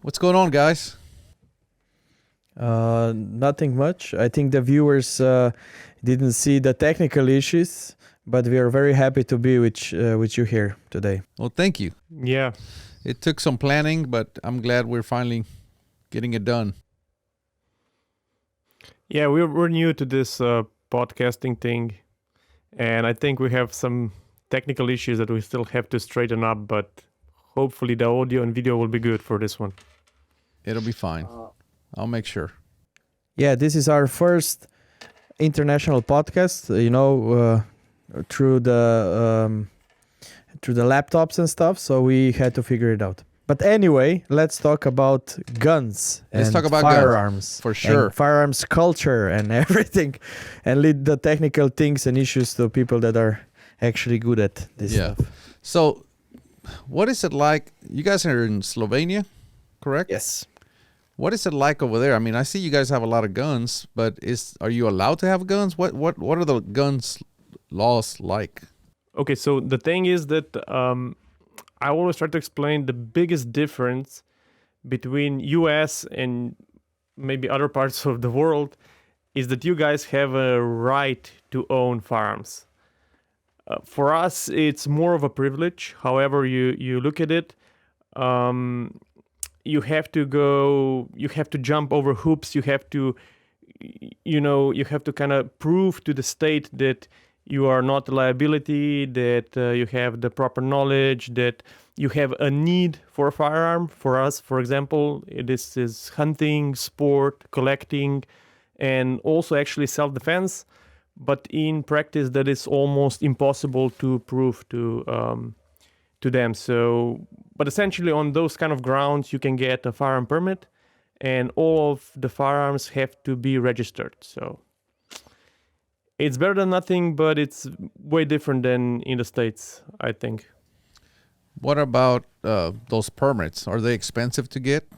What's going on, guys? Nothing much. I think the viewers didn't see the technical issues, but we are very happy to be with you here today. Well, thank you. Yeah. It took some planning, but I'm glad we're finally getting it done. Yeah, we're new to this podcasting thing, and I think we have some technical issues that we still have to straighten up, but hopefully the audio and video will be good for this one. It'll be fine. I'll make sure. Yeah, this is our first international podcast. Through the laptops and stuff. So we had to figure it out. But anyway, let's talk about guns. Let's talk about firearms guns, for sure. And firearms culture and everything, and lead the technical things and issues to people that are actually good at this stuff. So, what is it like? You guys are in Slovenia, correct? Yes. What is it like over there? I mean, I see you guys have a lot of guns, but are you allowed to have guns? What are the guns laws like? Okay, so the thing is that I always try to explain the biggest difference between US and maybe other parts of the world is that you guys have a right to own firearms. For us, it's more of a privilege. However you look at it, you have to jump over hoops. You have to kind of prove to the state that you are not a liability, that you have the proper knowledge, that you have a need for a firearm. For us, for example, this is hunting, sport, collecting, and also actually self-defense. But in practice, that is almost impossible to prove to them. So, but essentially on those kind of grounds, you can get a firearm permit, and all of the firearms have to be registered. So it's better than nothing, but it's way different than in the States, I think. What about those permits? Are they expensive to get?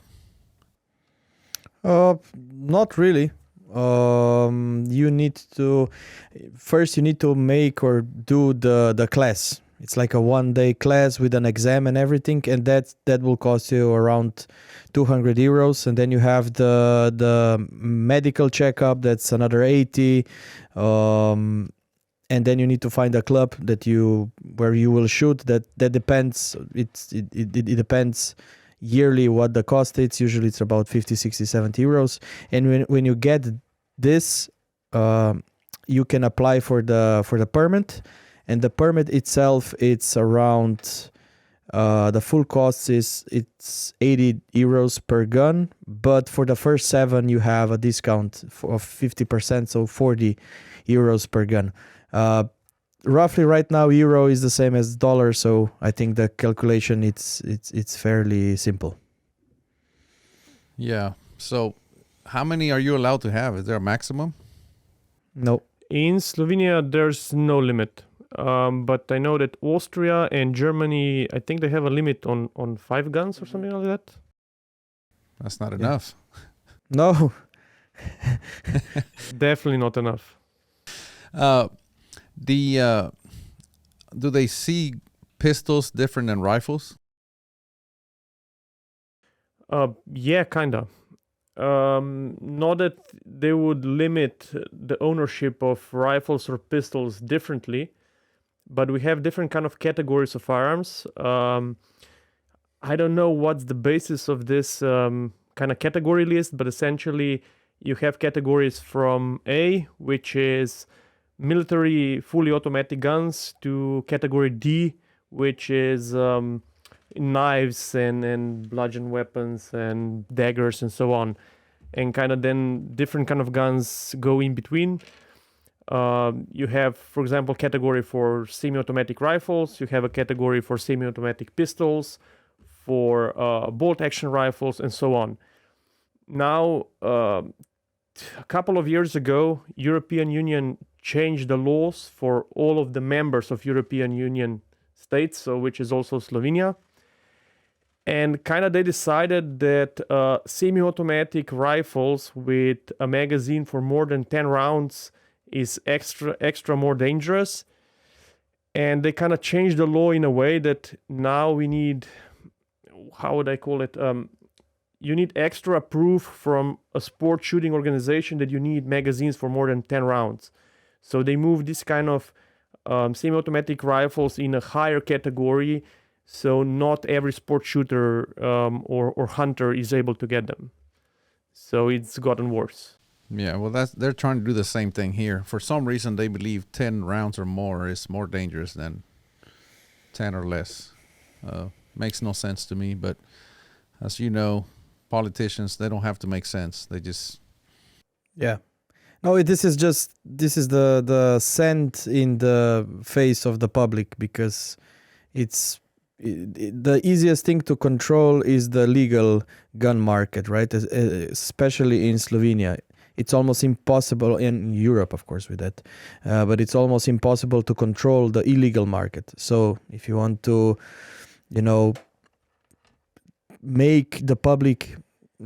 Not really. You need to make or do the class. It's like a 1-day class with an exam and everything, and that will cost you around 200 euros. And then you have the medical checkup, that's another 80. And then you need to find a club where you will shoot. That depends. It depends yearly what the cost is. Usually it's about 50, 60, 70 euros. And when you get this, you can apply for the permit. And the permit itself, it's around, the full cost it's 80 euros per gun. But for the first 7, you have a discount of 50%, so 40 euros per gun. Roughly right now, euro is the same as dollar, so I think the calculation it's fairly simple. Yeah. So, how many are you allowed to have? Is there a maximum? No. In Slovenia, there's no limit. But I know that Austria and Germany, I think they have a limit on 5 guns or something like that. That's not enough. No. Definitely not enough. Do they see pistols different than rifles? Yeah, kinda. Not that they would limit the ownership of rifles or pistols differently, but we have different kind of categories of firearms. I don't know what's the basis of this kind of category list, but essentially you have categories from A, which is military fully automatic guns, to category D, which is knives and bludgeon weapons and daggers and so on, and kind of then different kind of guns go in between. You have, for example, category for semi-automatic rifles. You have a category for semi-automatic pistols, for bolt-action rifles, and so on. Now, a couple of years ago, European Union changed the laws for all of the members of European Union states, so which is also Slovenia. And kind of they decided that semi-automatic rifles with a magazine for more than 10 rounds is extra more dangerous. And they kind of changed the law in a way that now we need, how would I call it? you need extra proof from a sport shooting organization that you need magazines for more than 10 rounds. So they move this kind of semi-automatic rifles in a higher category, so not every sport shooter or hunter is able to get them. So it's gotten worse. Yeah, well, they're trying to do the same thing here. For some reason, they believe 10 rounds or more is more dangerous than 10 or less. Makes no sense to me, but as you know, politicians, they don't have to make sense. They just... Yeah. No, this is the scent in the face of the public, because the easiest thing to control is the legal gun market, right? Especially in Slovenia. It's almost impossible in Europe, of course, with that, but it's almost impossible to control the illegal market. So if you want to, make the public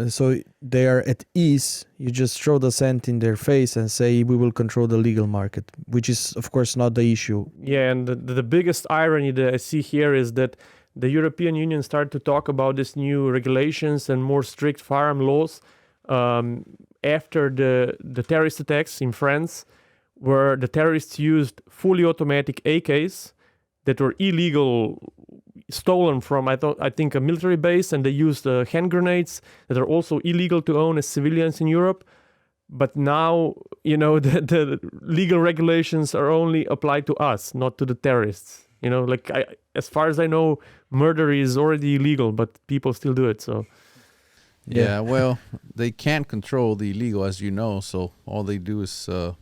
so they are at ease, you just throw the scent in their face and say we will control the legal market, which is of course not the issue. Yeah, and the biggest irony that I see here is that the European Union started to talk about these new regulations and more strict firearm laws after the terrorist attacks in France, where the terrorists used fully automatic AKs that were illegal, stolen from I think a military base, and they used hand grenades that are also illegal to own as civilians in Europe. But now, the legal regulations are only applied to us, not to the terrorists. As far as I know, murder is already illegal, but people still do it. So yeah, well, they can't control the illegal, as you know. So all they do is, the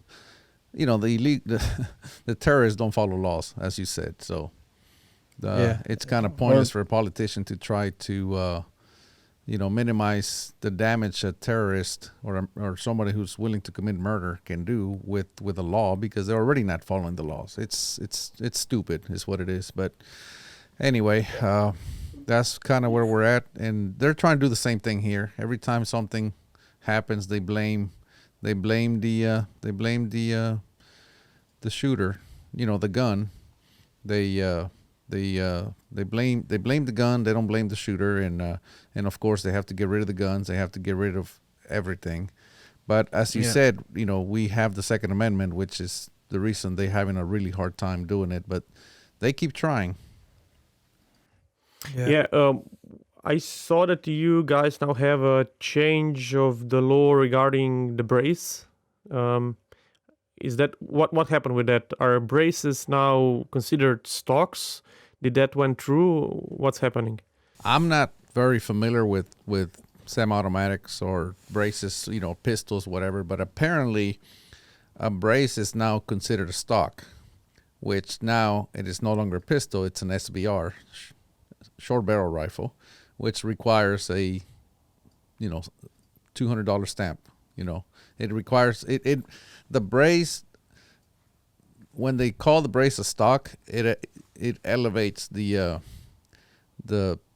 terrorists don't follow laws, as you said. So it's kind of pointless for a politician to try to, minimize the damage a terrorist or somebody who's willing to commit murder can do with a law, because they're already not following the laws. It's stupid, is what it is. But anyway, that's kind of where we're at, and they're trying to do the same thing here. Every time something happens, they blame the shooter, the gun. They blame the gun. They don't blame the shooter, and of course they have to get rid of the guns. They have to get rid of everything. But as you said, we have the Second Amendment, which is the reason they're having a really hard time doing it. But they keep trying. Yeah. I saw that you guys now have a change of the law regarding the brace. Is that what happened with that? Are braces now considered stocks? Did that went through? What's happening? I'm not very familiar with semi-automatics or braces, pistols, whatever. But apparently, a brace is now considered a stock, which now it is no longer a pistol. It's an SBR, short barrel rifle, which requires a, $200 stamp. It requires the brace. When they call the brace a stock, it elevates the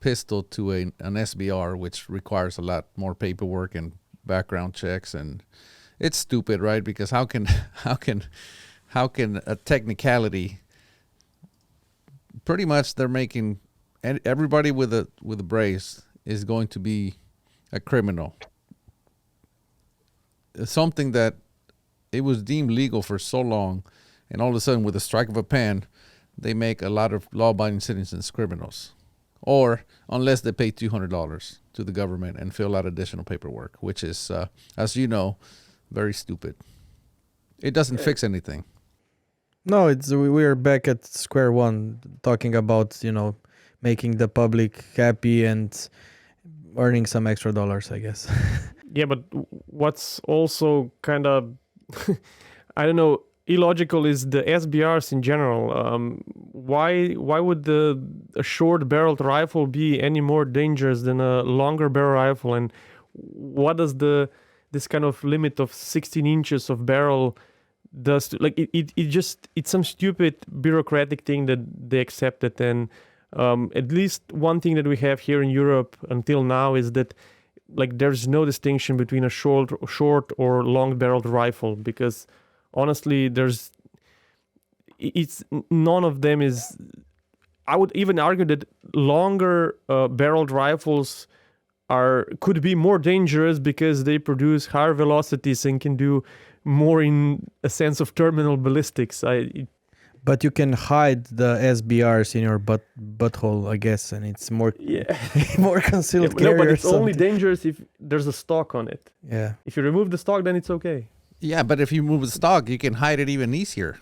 pistol to an SBR, which requires a lot more paperwork and background checks, and it's stupid, right? Because how can a technicality? Pretty much, they're making everybody with a brace is going to be a criminal. Something that it was deemed legal for so long, and all of a sudden, with a strike of a pen, they make a lot of law-abiding citizens criminals. Or unless they pay $200 to the government and fill out additional paperwork, which is, as you know, very stupid. It doesn't fix anything. No, we're back at square one, talking about, making the public happy and earning some extra dollars, I guess. Yeah, but what's also kind of, I don't know, illogical is the SBRs in general. Why would a short-barreled rifle be any more dangerous than a longer barrel rifle? And what does this kind of limit of 16 inches of barrel does to, it's some stupid bureaucratic thing that they accepted. And at least one thing that we have here in Europe until now is that there's no distinction between a short or long-barreled rifle, because honestly, none of them is. I would even argue that longer barreled rifles could be more dangerous because they produce higher velocities and can do more in a sense of terminal ballistics. But you can hide the SBRs in your butthole, I guess, and it's more more concealed carry. No, but or it's only something. dangerous if there's a stock on it. Yeah. If you remove the stock, then it's okay. Yeah, but if you move the stock, you can hide it even easier,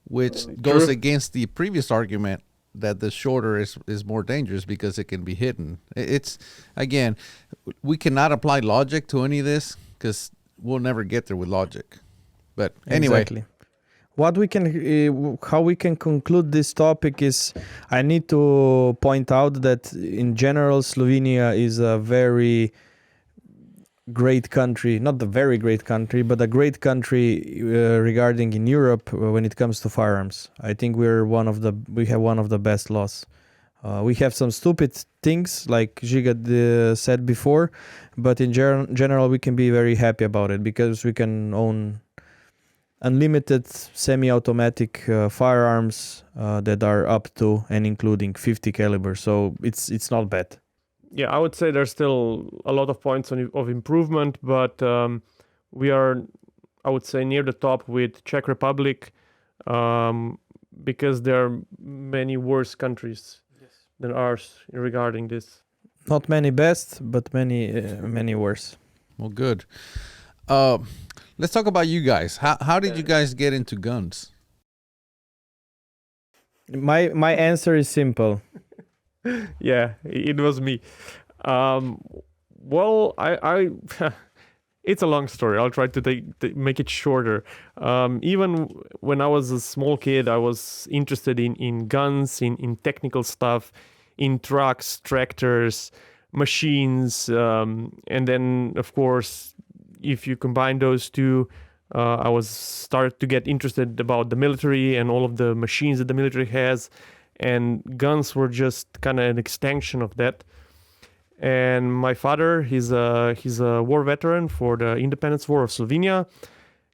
which goes True. against the previous argument that the shorter is more dangerous because it can be hidden. It's, again, we cannot apply logic to any of this because we'll never get there with logic. But anyway. Exactly. What we can, how we can conclude this topic is, I need to point out that in general, Slovenia is a very great country, not the very great country, but a great country regarding in Europe when it comes to firearms. I think we have one of the best laws. We have some stupid things like Giga said before, but in general we can be very happy about it because we can own unlimited semi-automatic firearms that are up to and including 50 caliber. So it's not bad. Yeah, I would say there's still a lot of points of improvement, but we are, I would say, near the top with Czech Republic, because there are many worse countries than ours regarding this. Not many best, but many worse. Well, good. Let's talk about you guys. How did you guys get into guns? My answer is simple. Yeah, it was me. Well, I it's a long story. I'll try to make it shorter. Even when I was a small kid, I was interested in guns, in technical stuff, in trucks, tractors, machines, and then, of course, if you combine those two, I was started to get interested about the military and all of the machines that the military has, and guns were just kind of an extension of that. And my father, he's a war veteran for the independence war of Slovenia.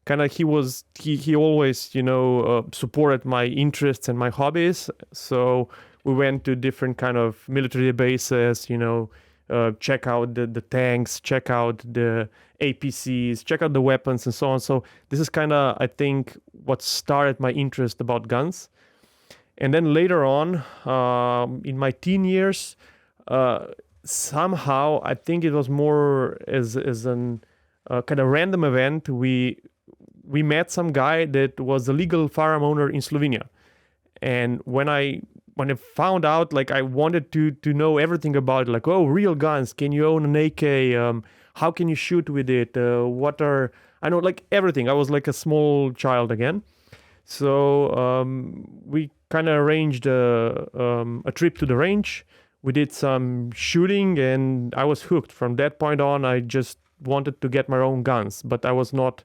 Kind of he always supported my interests and my hobbies. So we went to different kind of military bases, check out the tanks, check out the APCs, check out the weapons and so on. So this is kind of, I think, what started my interest about guns. And then later on, in my teen years, somehow, I think it was more as an kind of random event. We met some guy that was a legal firearm owner in Slovenia. And when I found out, like, I wanted to know everything about it, like, oh, real guns, can you own an AK? How can you shoot with it? I know, like, everything. I was like a small child again. So we kind of arranged a trip to the range. We did some shooting and I was hooked. From that point on, I just wanted to get my own guns, but I was not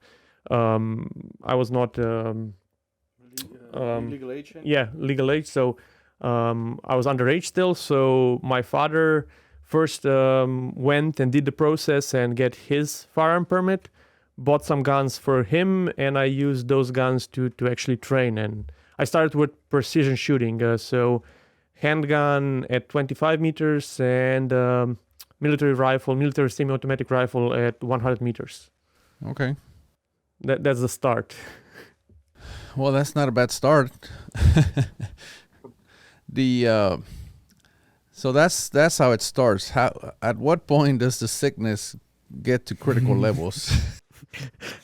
Legal age? Yeah, legal age. So I was underage still. So my father first went and did the process and get his firearm permit, bought some guns for him, and I used those guns to actually train. And I started with precision shooting. So handgun at 25 meters and military semi-automatic rifle at 100 meters. Okay. That's the start. Well, that's not a bad start. So that's how it starts. At what point does the sickness get to critical levels?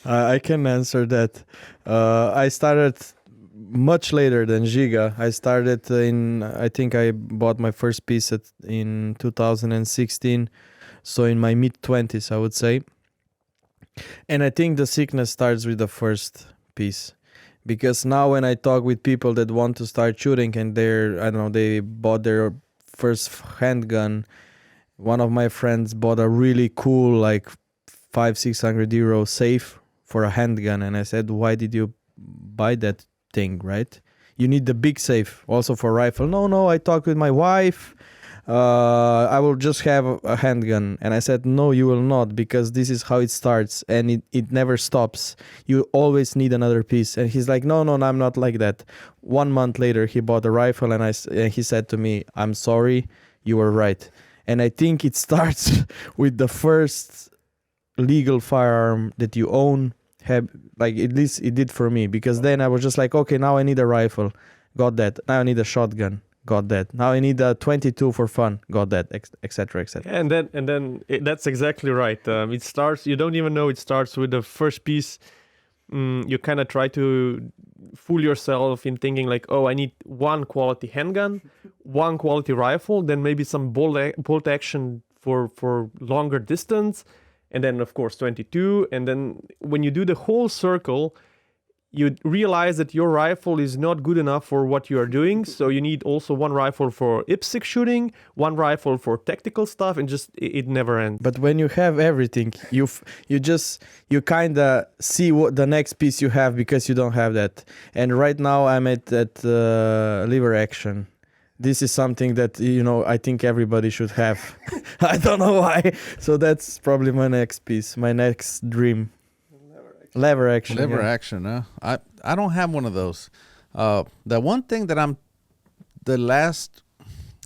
I can answer that. I started much later than Giga. I started I think I bought my first piece in 2016. So in my mid-20s, I would say. And I think the sickness starts with the first piece. Because now when I talk with people that want to start shooting and they bought their first handgun, one of my friends bought a really cool, like 500-600 euro safe for a handgun. And I said, why did you buy that thing, right? You need the big safe also for rifle. No, I talked with my wife. I will just have a handgun. And I said, no, you will not, because this is how it starts and it never stops. You always need another piece. And he's like, no, I'm not like that. 1 month later, he bought a rifle and he said to me, I'm sorry, you were right. And I think it starts with the first legal firearm that you own. Like at least it did for me, because then I was just like, okay, now I need a rifle, got that. Now I need a shotgun, got that. Now I need a 22 for fun, got that, etc., etc. That's exactly right. It starts. You don't even know it starts with the first piece. You kind of try to fool yourself in thinking like, oh, I need one quality handgun, one quality rifle, then maybe some bolt action for longer distance, and then of course 22. And then when you do the whole circle, you realize that your rifle is not good enough for what you are doing. So you need also one rifle for IPSC shooting, one rifle for tactical stuff, and just it never ends. But when you have everything, you kind of see what the next piece you have, because you don't have that. And right now I'm at that lever action. This is something that, I think everybody should have. I don't know why. So that's probably my next piece, my next dream. Lever action. Lever action, huh? I don't have one of those. The one thing that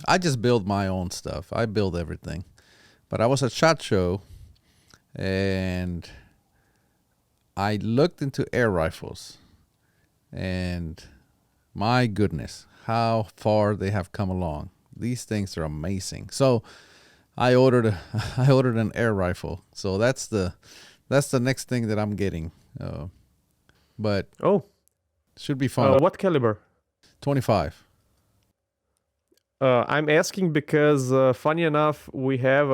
I just build my own stuff. I build everything. But I was at SHOT Show, and I looked into air rifles, and my goodness, how far they have come along. These things are amazing. So I ordered an air rifle. So that's the next thing that I'm getting. But should be fun. What caliber? 25. I'm asking because, funny enough, we have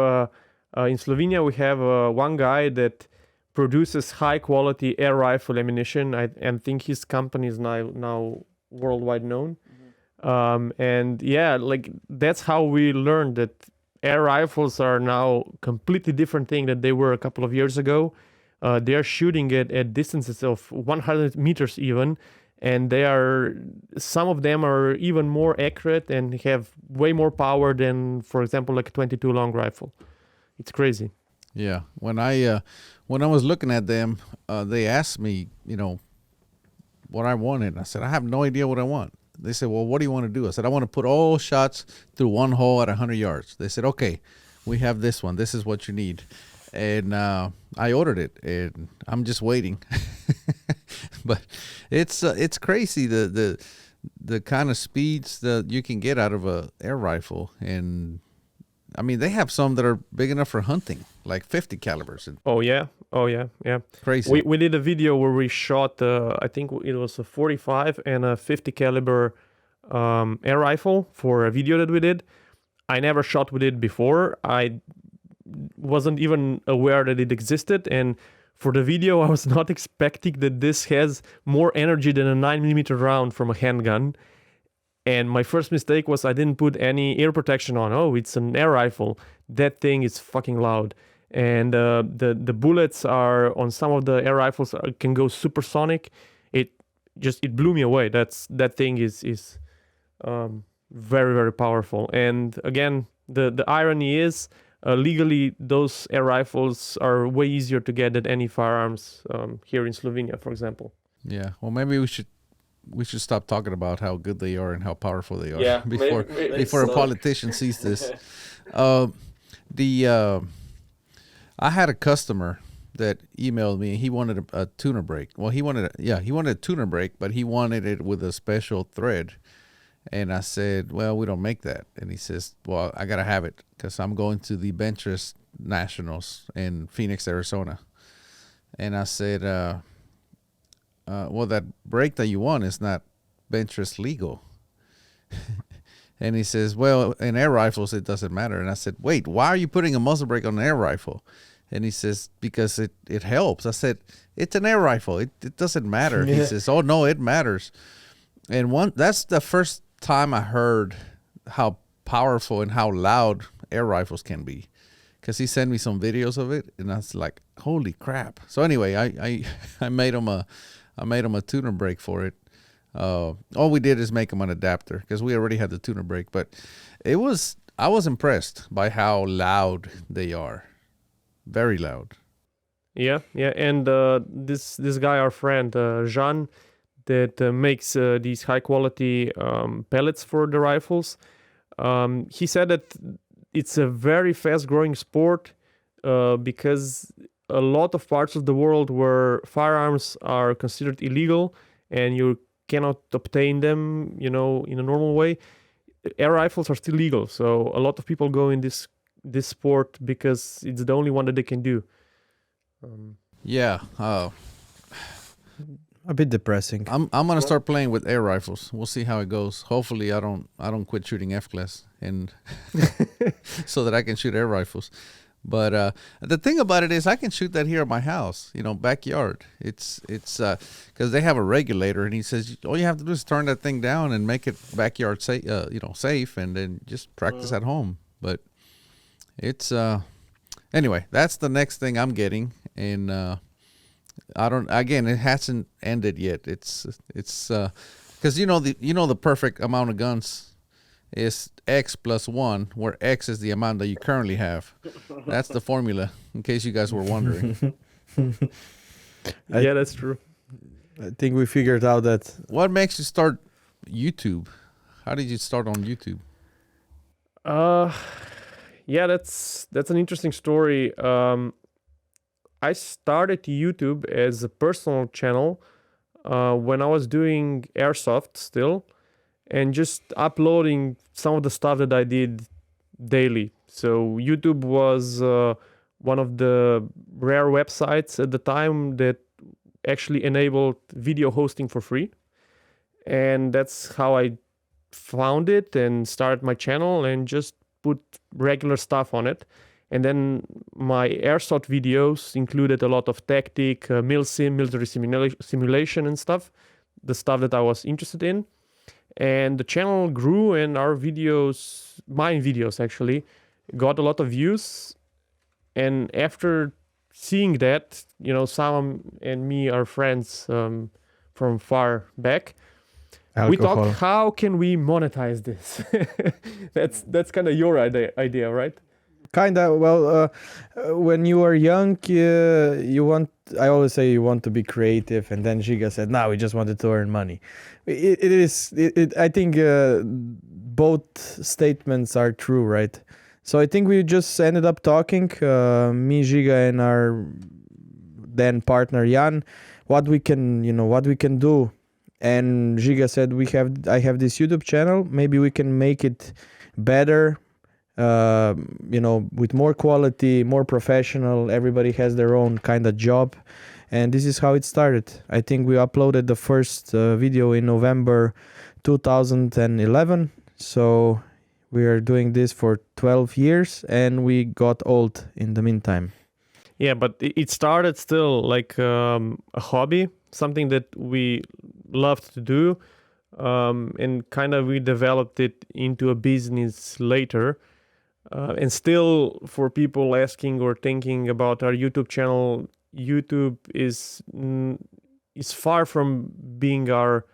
in Slovenia we have one guy that produces high quality air rifle ammunition. I think his company is now worldwide known. And yeah, like that's how we learned that air rifles are now completely different thing than they were a couple of years ago. They are shooting it at distances of 100 meters even, and some of them are even more accurate and have way more power than, for example, like a 22 long rifle. It's crazy. Yeah. When I was looking at them, they asked me, what I wanted. I said, I have no idea what I want. They said, well, what do you want to do? I said, I want to put all shots through one hole at 100 yards. They said, okay, we have this one. This is what you need. And I ordered it, and I'm just waiting. But it's crazy the kind of speeds that you can get out of a air rifle. And I mean, they have some that are big enough for hunting, like 50 calibers. Oh yeah. Crazy. We did a video where we shot, I think it was a 45 and a 50 caliber air rifle for a video that we did. I never shot with it before. I wasn't even aware that it existed, and for the video I was not expecting that this has more energy than a 9mm round from a handgun. And my first mistake was I didn't put any ear protection on. Oh, it's an air rifle. That thing is fucking loud. And the bullets are on some of the air rifles can go supersonic. It blew me away. That thing is very, very powerful. And again, the irony is, legally, those air rifles are way easier to get than any firearms here in Slovenia, for example. Yeah. Well, maybe we should stop talking about how good they are and how powerful they are. Yeah, before a politician sees this. I had a customer that emailed me. He wanted a tuner brake. Well, he wanted a tuner brake, but he wanted it with a special thread. And I said, well, we don't make that. And he says, well, I got to have it because I'm going to the Benchers Nationals in Phoenix, Arizona. And I said, well, that brake that you want is not Benchers legal. And he says, well, in air rifles, it doesn't matter. And I said, wait, why are you putting a muzzle brake on an air rifle? And he says, because it helps. I said, it's an air rifle. It doesn't matter. Yeah. He says, oh, no, it matters. And that's the first time I heard how powerful and how loud air rifles can be, because he sent me some videos of it, and I was like, holy crap. So anyway, I made him a tuner brake for it. All we did is make him an adapter because we already had the tuner brake, but I was impressed by how loud they are. Very loud. Yeah. And this guy, our friend Jean, that makes these high quality pellets for the rifles. He said that it's a very fast growing sport because a lot of parts of the world where firearms are considered illegal and you cannot obtain them, in a normal way, air rifles are still legal. So a lot of people go in this sport because it's the only one that they can do. Yeah. A bit depressing. I'm gonna start playing with air rifles. We'll see how it goes. Hopefully, I don't quit shooting F-class and so that I can shoot air rifles. But the thing about it is, I can shoot that here at my house, backyard. It's because they have a regulator, and he says all you have to do is turn that thing down and make it backyard safe, safe, and then just practice at home. But it's anyway. That's the next thing I'm getting, and I don't. Again, it hasn't ended yet. It's because the perfect amount of guns is X plus 1, where X is the amount that you currently have. That's the formula, in case you guys were wondering. Yeah, that's true. I think we figured out that. What makes you start YouTube? How did you start on YouTube? Yeah, that's an interesting story. I started YouTube as a personal channel when I was doing airsoft still, and just uploading some of the stuff that I did daily. So YouTube was one of the rare websites at the time that actually enabled video hosting for free. And that's how I found it and started my channel and just put regular stuff on it. And then my airsoft videos included a lot of tactic, military simulation and stuff, the stuff that I was interested in. And the channel grew, and my videos actually, got a lot of views. And after seeing that, Sam and me are friends from far back. Alcohol. We talked, how can we monetize this? That's kind of your idea, right? Kinda. Well, when you are young, I always say you want to be creative, and then Giga said, "No, we just wanted to earn money." I think both statements are true, right? So I think we just ended up talking, me, Giga, and our then partner Jan, what we can do. And Giga said, I have this YouTube channel. Maybe we can make it better. With more quality, more professional. Everybody has their own kind of job, and this is how it started. I think we uploaded the first video in November 2011, so we are doing this for 12 years, and we got old in the meantime. Yeah, but it started still like a hobby, something that we loved to do, and kind of we developed it into a business later. And still, for people asking or thinking about our YouTube channel, YouTube is far from being our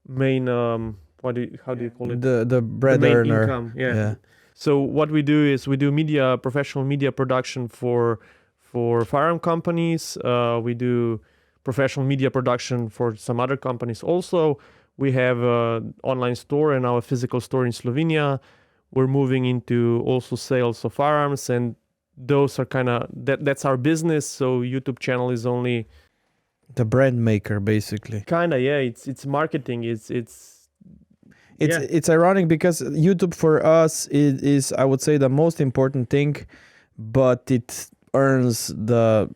main how do you call it? The bread main earner. Income. Yeah. So what we do is we do professional media production for firearm companies. We do professional media production for some other companies also. We have an online store and our physical store in Slovenia. We're moving into also sales of firearms, and those are that's our business. So YouTube channel is only the brand maker, basically. Yeah. It's marketing. It's ironic because YouTube for us is I would say the most important thing, but it earns the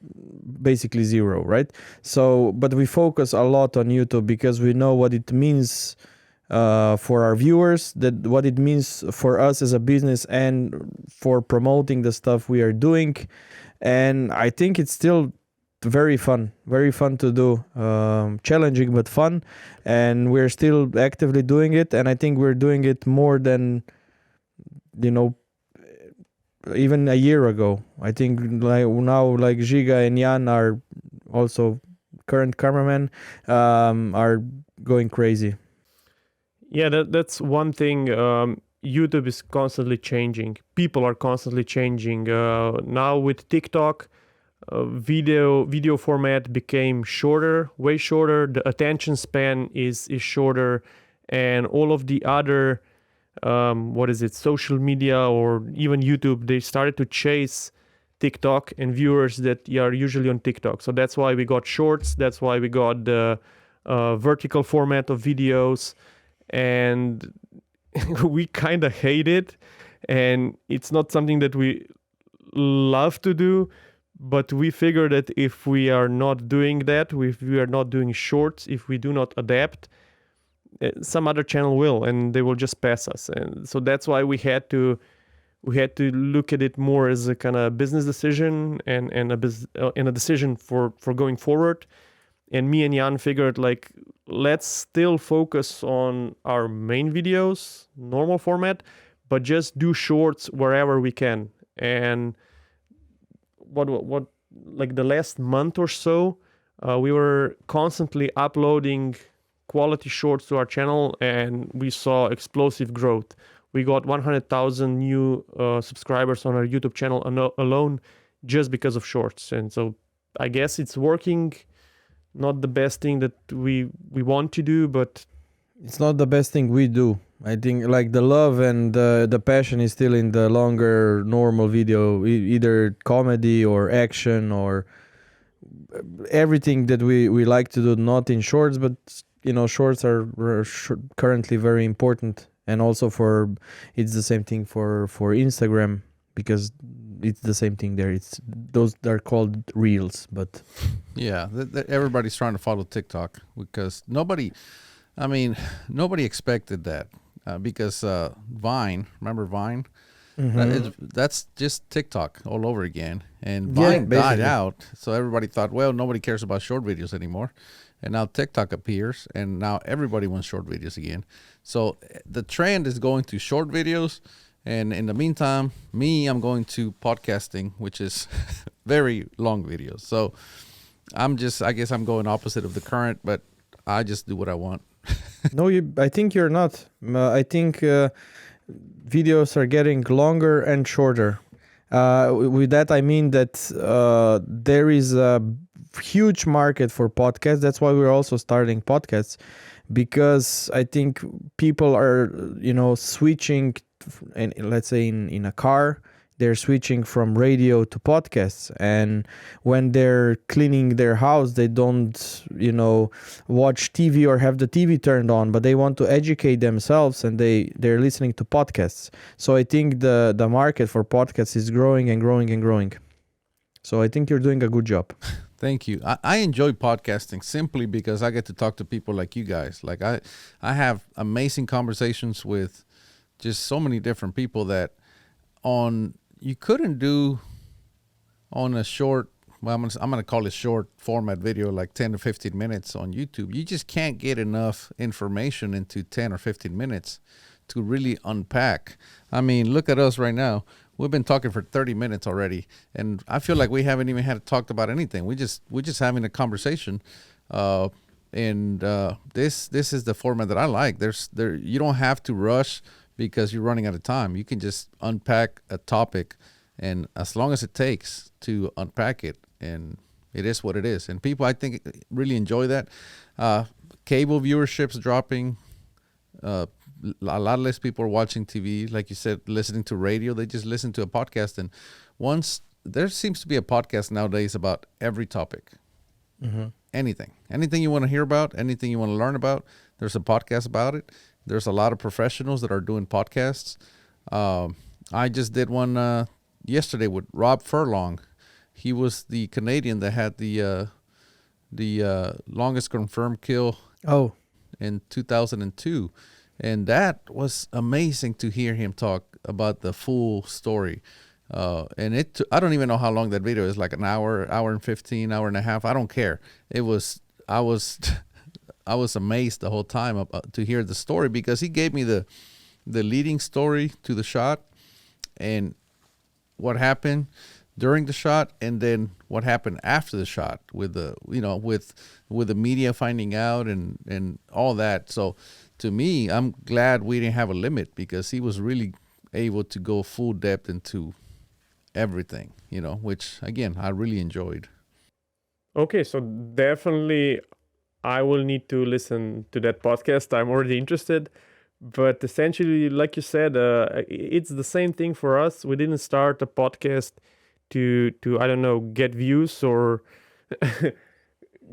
basically zero, right? So, but we focus a lot on YouTube because we know what it means for our viewers, that what it means for us as a business and for promoting the stuff we are doing. And I think it's still very fun to do, challenging but fun, and we're still actively doing it. And I think we're doing it more than even a year ago. I think like now, like Giga and Jan are also current cameramen, are going crazy. Yeah, that's one thing. YouTube is constantly changing. People are constantly changing. Now with TikTok, video format became shorter, way shorter. The attention span is shorter, and all of the other social media or even YouTube, they started to chase TikTok and viewers that are usually on TikTok. So that's why we got shorts. That's why we got the vertical format of videos, and we kind of hate it. And it's not something that we love to do, but we figure that if we are not doing that, if we are not doing shorts, if we do not adapt, some other channel will, and they will just pass us. And so that's why we had to look at it more as a kind of business decision and a decision for going forward. And me and Jan figured, like, let's still focus on our main videos, normal format, but just do shorts wherever we can. And what like the last month or so, we were constantly uploading quality shorts to our channel, and we saw explosive growth. We got 100,000 new subscribers on our YouTube channel alone just because of shorts. And so I guess it's working. Not the best thing that we want to do, but it's not the best thing we do. I think like the love and the passion is still in the longer normal video, either comedy or action or everything that we like to do, not in shorts, but shorts are currently very important. And also it's the same thing for Instagram, because it's the same thing there. Those are called reels, but yeah, everybody's trying to follow TikTok because nobody expected that because Vine, remember Vine? That's just TikTok all over again, and Vine died out, so everybody thought, well, nobody cares about short videos anymore. And now TikTok appears, and now everybody wants short videos again. So the trend is going to short videos, and in the meantime, I'm going to podcasting, which is very long videos. So I guess I'm going opposite of the current, but I just do what I want. No, I think you're not. I think videos are getting longer and shorter. With that, I mean that there is a huge market for podcasts. That's why we're also starting podcasts, because I think people are, switching, and let's say in a car, they're switching from radio to podcasts. And when they're cleaning their house, they don't, watch TV or have the TV turned on, but they want to educate themselves, and they're listening to podcasts. So I think the market for podcasts is growing and growing and growing. So I think you're doing a good job. Thank you. I enjoy podcasting simply because I get to talk to people like you guys. Like I have amazing conversations with just so many different people that you couldn't do on a short, well, I'm going to call it short format video, like 10 to 15 minutes on YouTube. You just can't get enough information into 10 or 15 minutes to really unpack. I mean, look at us right now. We've been talking for 30 minutes already, and I feel like we haven't even had to talk about anything. We're just having a conversation, and this is the format that I like. You don't have to rush because you're running out of time. You can just unpack a topic, and as long as it takes to unpack it, and it is what it is. And people, I think, really enjoy that. Cable viewership's dropping. A lot less people are watching TV, like you said, listening to radio. They just listen to a podcast. And there seems to be a podcast nowadays about every topic. Anything you want to hear about, anything you want to learn about, there's a podcast about it. There's a lot of professionals that are doing podcasts. I just did one yesterday with Rob Furlong. He was the Canadian that had the longest confirmed kill in 2002. And that was amazing to hear him talk about the full story. And I don't even know how long that video is, like an hour and 15, hour and a half. I don't care. I was amazed the whole time to hear the story, because he gave me the leading story to the shot and what happened during the shot, and then what happened after the shot with the with the media finding out and all that. So to me, I'm glad we didn't have a limit, because he was really able to go full depth into everything, which again, I really enjoyed. Okay, so definitely I will need to listen to that podcast. I'm already interested, But essentially, like you said, it's the same thing for us. We didn't start a podcast to I don't know, get views or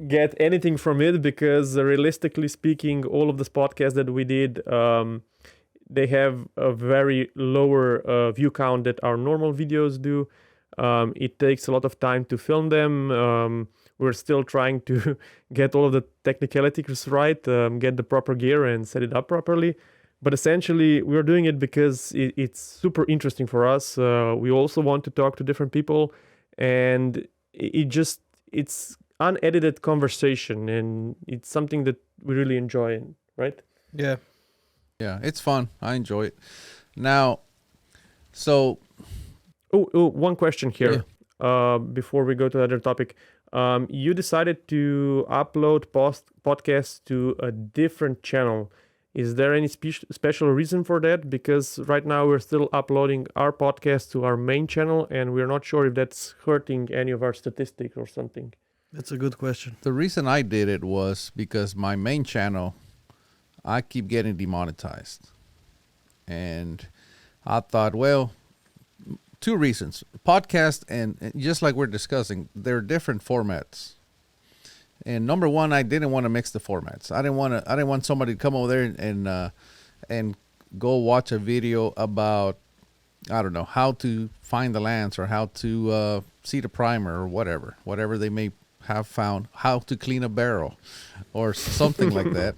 get anything from it, because realistically speaking, all of the podcasts that we did, they have a very lower view count that our normal videos do. It takes a lot of time to film them. We're still trying to get all of the technicalities right, get the proper gear and set it up properly. But essentially, we're doing it because it's super interesting for us. We also want to talk to different people, and it's unedited conversation, and it's something that we really enjoy, right? Yeah. Yeah, it's fun. I enjoy it. Now, so One question here, before we go to the other topic. You decided to upload podcasts to a different channel. Is there any special reason for that? Because right now we're still uploading our podcast to our main channel, and we're not sure if that's hurting any of our statistics or something. That's a good question. the reason I did it was because my main channel, I keep getting demonetized. And I thought, well, two reasons. Podcast and just like we're discussing, they're different formats. And number one, I didn't want to mix the formats. I didn't want somebody to come over there and go watch a video about, I don't know, how to find the lance or how to see the primer or whatever they may have found, how to clean a barrel or something like that.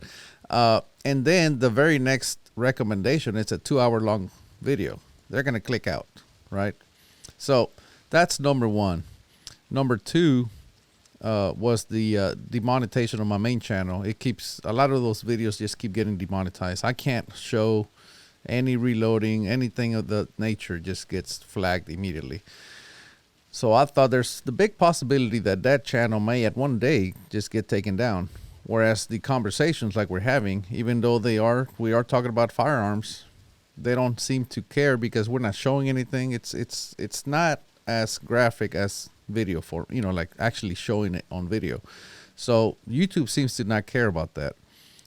And then the very next recommendation, it's a 2-hour long video. They're going to click out, right? So that's number one. Number two was the demonetization of my main channel. It keeps, a lot of those videos just keep getting demonetized. I can't show any reloading, anything of the nature just gets flagged immediately. So I thought there's the big possibility that that channel may at one day just get taken down. Whereas the conversations like we're having, even though we are talking about firearms, they don't seem to care because we're not showing anything. It's not as graphic as video for, like actually showing it on video. So YouTube seems to not care about that.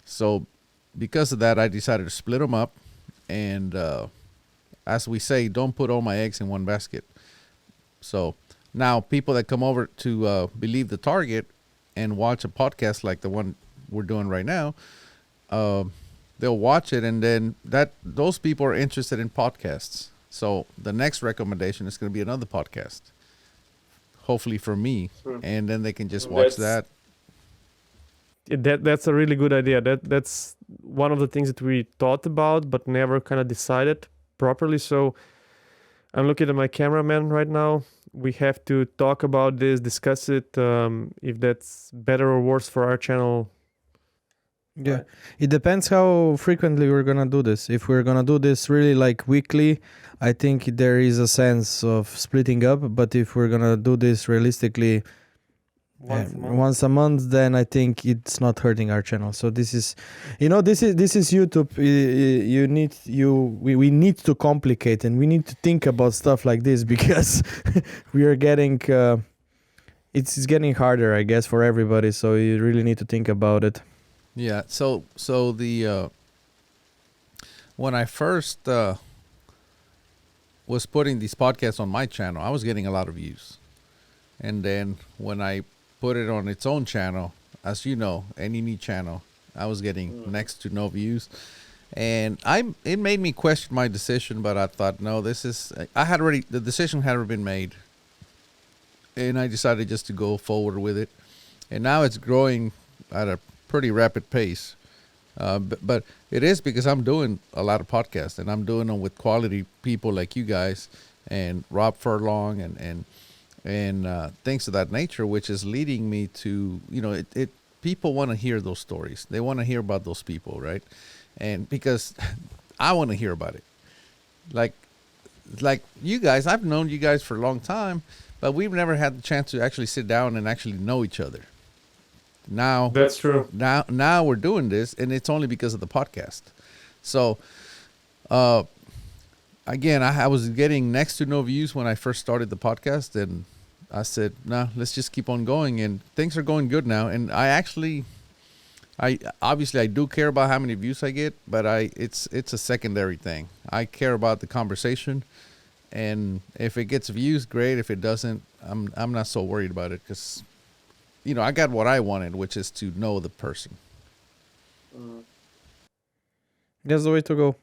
So because of that, I decided to split them up. And as we say, don't put all my eggs in one basket. So now people that come over to Believe the Target and watch a podcast like the one we're doing right now, they'll watch it, and then those people are interested in podcasts. So the next recommendation is going to be another podcast, hopefully for me, and then they can just watch that. That's a really good idea. That's one of the things that we thought about but never kind of decided properly. So I'm looking at my cameraman right now. We have to talk about this, discuss it, if that's better or worse for our channel. Yeah, it depends how frequently we're gonna do this. If we're gonna do this really like weekly, I think there is a sense of splitting up. But if we're gonna do this realistically once a month, then I think it's not hurting our channel. So this is YouTube. We need to complicate, and we need to think about stuff like this because we are getting it's getting harder, I guess, for everybody. So you really need to think about it. Yeah. So the when I first was putting these podcasts on my channel, I was getting a lot of views, and then when I put it on its own channel, as you know, any new channel, I was getting next to no views, and it made me question my decision. But I thought, no, the decision had already been made, and I decided just to go forward with it, and now it's growing at a pretty rapid pace. But it is because I'm doing a lot of podcasts, and I'm doing them with quality people like you guys and Rob Furlong and things of that nature, which is leading me to, people want to hear those stories. They want to hear about those people, right? And because I want to hear about it. Like you guys, I've known you guys for a long time, but we've never had the chance to actually sit down and actually know each other. Now that's true. Now we're doing this, and it's only because of the podcast. So, again, I was getting next to no views when I first started the podcast, and I said, "Nah, let's just keep on going." And things are going good now. And I actually I obviously I do care about how many views I get, but it's a secondary thing. I care about the conversation, and if it gets views, great. If it doesn't, I'm not so worried about it because, I got what I wanted, which is to know the person. That's the way to go,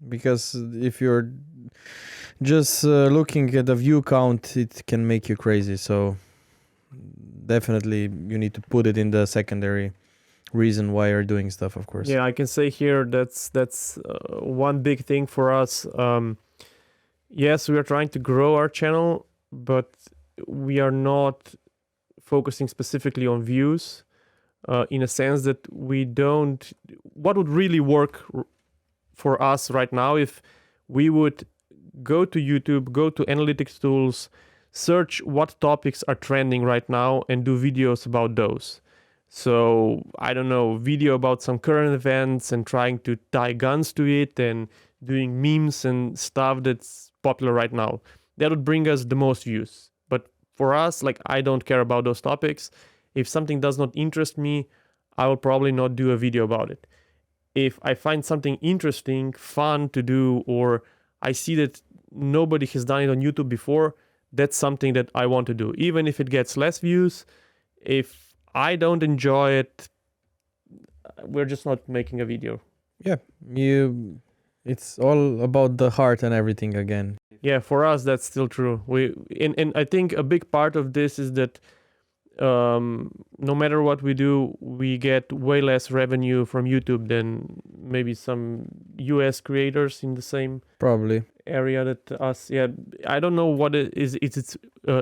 because if you're just looking at the view count, it can make you crazy. So definitely you need to put it in the secondary reason why you're doing stuff, of course. Yeah, I can say here that's one big thing for us. Yes, we are trying to grow our channel, but we are not focusing specifically on views, in a sense that we don't. What would really work for us right now if we would go to YouTube, go to analytics tools, search what topics are trending right now, and do videos about those. So, I don't know, video about some current events and trying to tie guns to it and doing memes and stuff that's popular right now. That would bring us the most views. But for us, like, I don't care about those topics. If something does not interest me, I will probably not do a video about it. If I find something interesting, fun to do, or I see that nobody has done it on YouTube before, that's something that I want to do. Even if it gets less views, if I don't enjoy it, we're just not making a video. Yeah, it's all about the heart and everything again. Yeah, for us that's still true. And I think a big part of this is that no matter what we do, we get way less revenue from YouTube than maybe some US creators in the same Probably. area that us. Yeah, I don't know what it is.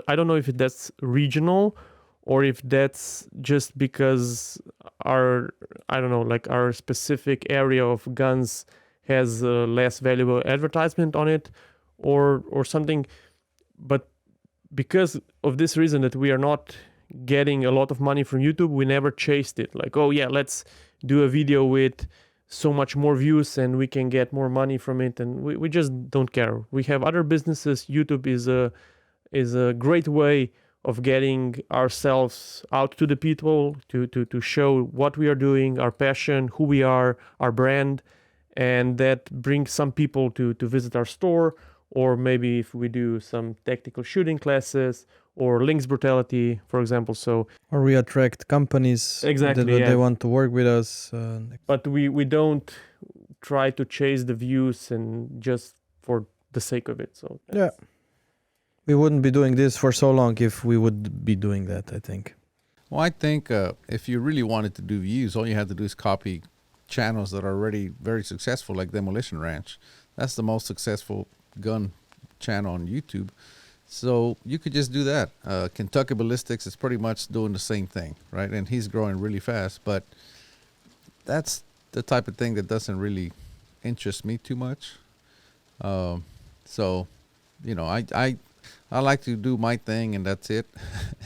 I don't know if that's regional or if that's just because our specific area of guns has less valuable advertisement on it, or something. But because of this reason that we are not getting a lot of money from YouTube, we never chased it. Like, oh yeah, let's do a video with so much more views and we can get more money from it, and we just don't care. We have other businesses. YouTube is a great way of getting ourselves out to the people, to show what we are doing, our passion, who we are, our brand, and that brings some people to visit our store, or maybe if we do some tactical shooting classes or links brutality, for example. So, or we attract companies exactly, that yeah. they want to work with us. But we don't try to chase the views and just for the sake of it. So yeah, we wouldn't be doing this for so long if we would be doing that, I think. Well, I think if you really wanted to do views, all you have to do is copy channels that are already very successful, like Demolition Ranch. That's the most successful gun channel on YouTube. So you could just do that. Kentucky Ballistics is pretty much doing the same thing, right? And he's growing really fast, but that's the type of thing that doesn't really interest me too much. So, I like to do my thing, and that's it.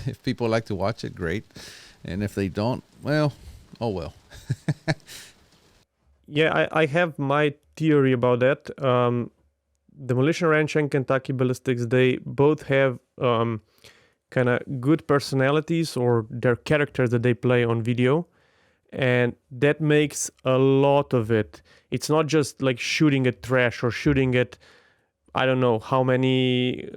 If people like to watch it, great. And if they don't, well, oh well. Yeah, I have my theory about that. Demolition Ranch and Kentucky Ballistics, they both have kind of good personalities, or their characters that they play on video, and that makes a lot of it. It's not just like shooting at trash or shooting at, I don't know how many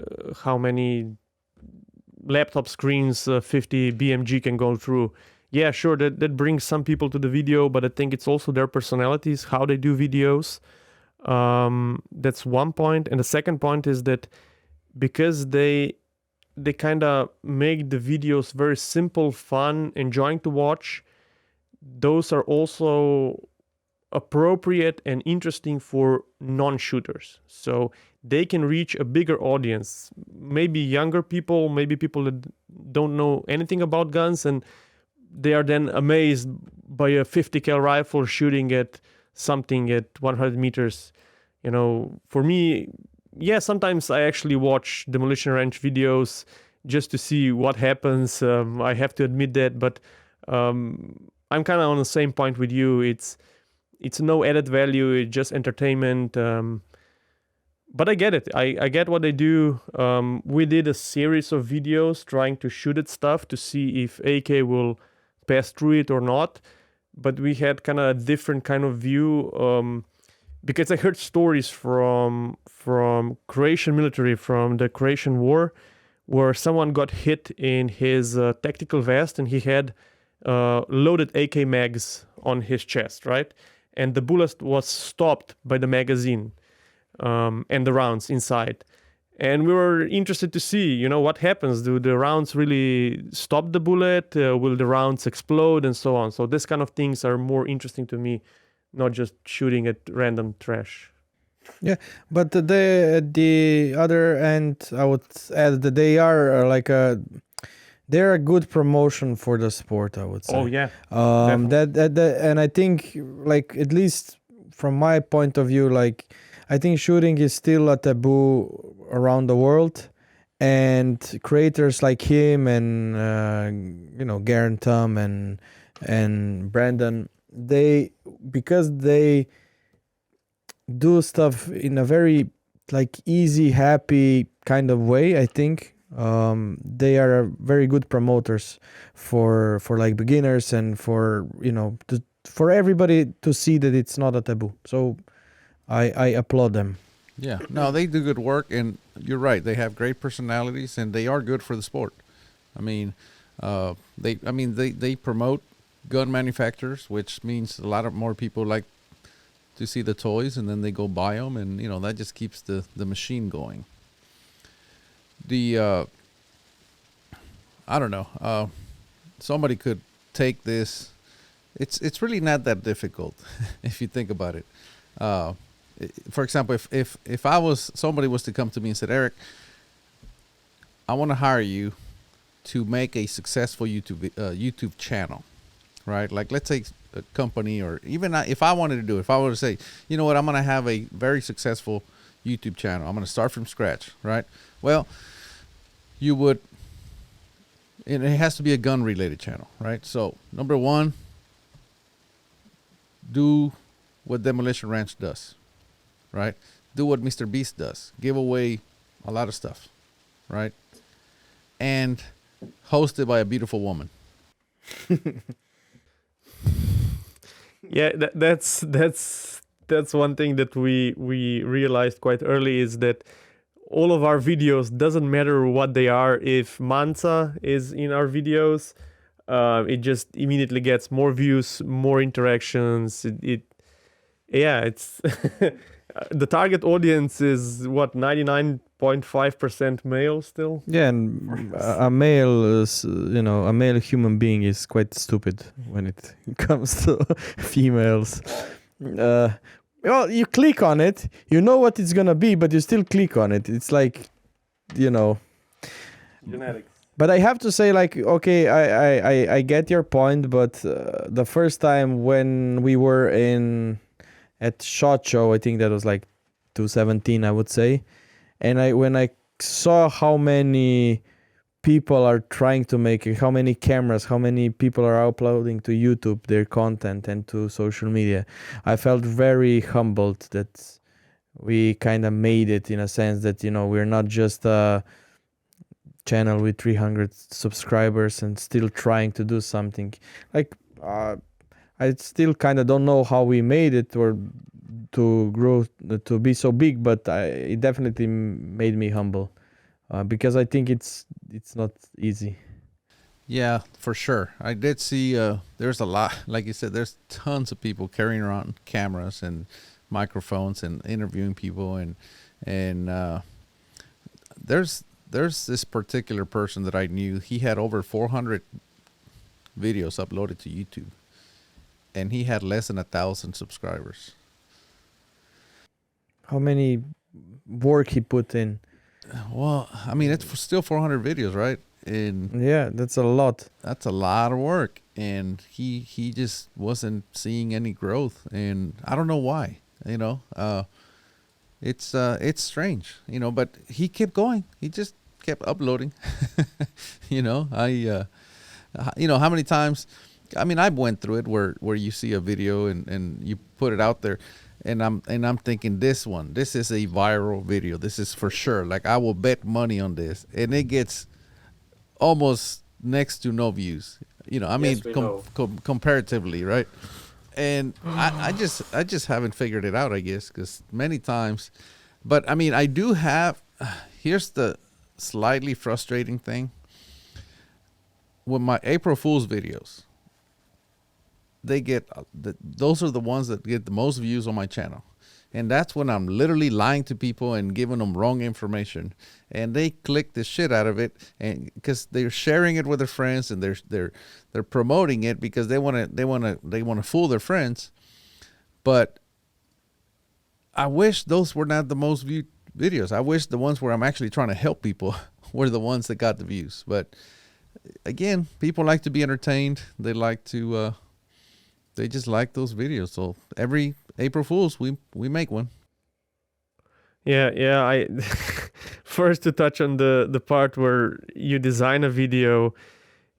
laptop screens 50 BMG can go through. Yeah, sure, that brings some people to the video, but I think it's also their personalities, how they do videos. That's one point. And the second point is that because they kind of make the videos very simple, fun, enjoying to watch, those are also appropriate and interesting for non-shooters. So they can reach a bigger audience, maybe younger people, maybe people that don't know anything about guns, and they are then amazed by a 50 cal rifle shooting at something at 100 meters. For me, yeah, sometimes I actually watch Demolition Ranch videos just to see what happens. I have to admit that, but I'm kind of on the same point with you. It's no added value, it's just entertainment. But I get it. I get what they do. We did a series of videos trying to shoot at stuff to see if AK will pass through it or not. but we had kind of a different kind of view, because I heard stories from Croatian military, from the Croatian War, where someone got hit in his tactical vest, and he had loaded AK mags on his chest, right? And the bullet was stopped by the magazine, and the rounds inside. And we were interested to see, what happens. Do the rounds really stop the bullet? Will the rounds explode, and so on? So this kind of things are more interesting to me, not just shooting at random trash. Yeah, but the other end, I would add that they are they're a good promotion for the sport, I would say. Oh yeah, and I think, like, at least from my point of view, like, I think shooting is still a taboo around the world, and creators like him and Garen Tom and Brandon, because they do stuff in a very, like, easy, happy kind of way, I think they are very good promoters for like beginners, and for for everybody to see that it's not a taboo. So I applaud them. Yeah, no, they do good work, and you're right. They have great personalities, and they are good for the sport. I mean, they promote gun manufacturers, which means a lot of more people like to see the toys, and then they go buy them, and that just keeps the machine going. I don't know. Somebody could take this. It's really not that difficult if you think about it. For example, if somebody was to come to me and said, Eric, I want to hire you to make a successful YouTube channel, right? Like, let's say a company, or even if I wanted to do it, if I were to say, you know what, I'm going to have a very successful YouTube channel. I'm going to start from scratch, right? Well, you would, and it has to be a gun related channel, right? So number one, do what Demolition Ranch does, right? Do what Mr. Beast does. Give away a lot of stuff, right? And hosted by a beautiful woman. Yeah, that's one thing that we realized quite early, is that all of our videos, doesn't matter what they are. If Mansa is in our videos, it just immediately gets more views, more interactions. It's the target audience is what, 99.5% male still. Yeah, and a male human being is quite stupid when it comes to females. Well, you click on it, you know what it's gonna be, but you still click on it. It's like, genetics. But I have to say, like, okay, I get your point, but the first time when we were at SHOT Show, I think that was like 2017, I would say, and when I saw how many people are trying to make it, how many cameras, how many people are uploading to YouTube their content and to social media, I felt very humbled that we kind of made it, in a sense that, we're not just a channel with 300 subscribers and still trying to do something. Like, I still kind of don't know how we made it, or to grow to be so big, but it definitely made me humble, because I think it's not easy. Yeah, for sure. I did see there's a lot, like you said, there's tons of people carrying around cameras and microphones and interviewing people, and there's this particular person that I knew. He had over 400 videos uploaded to YouTube, and he had less than 1,000 subscribers. How many work he put in? Well, I mean, it's still 400 videos, right? And yeah, that's a lot. That's a lot of work, and he just wasn't seeing any growth, and I don't know why. It's strange, but he kept going. He just kept uploading. How many times? I mean, I went through it where you see a video and you put it out there, and I'm thinking, this is a viral video. This is for sure. Like, I will bet money on this, and it gets almost next to no views. You know, I Yes, mean, we know. comparatively, right? And I just haven't figured it out, I guess, because many times. But I mean, I do have. Here's the slightly frustrating thing with my April Fool's videos. They get those are the ones that get the most views on my channel, and that's when I'm literally lying to people and giving them wrong information, and they click the shit out of it, and because they're sharing it with their friends and they're promoting it because they want to fool their friends. But I wish those were not the most viewed videos. I wish the ones where I'm actually trying to help people were the ones that got the views. But again, people like to be entertained. They like to. They just like those videos. So every April Fool's, we make one. Yeah. I first to touch on the part where you design a video,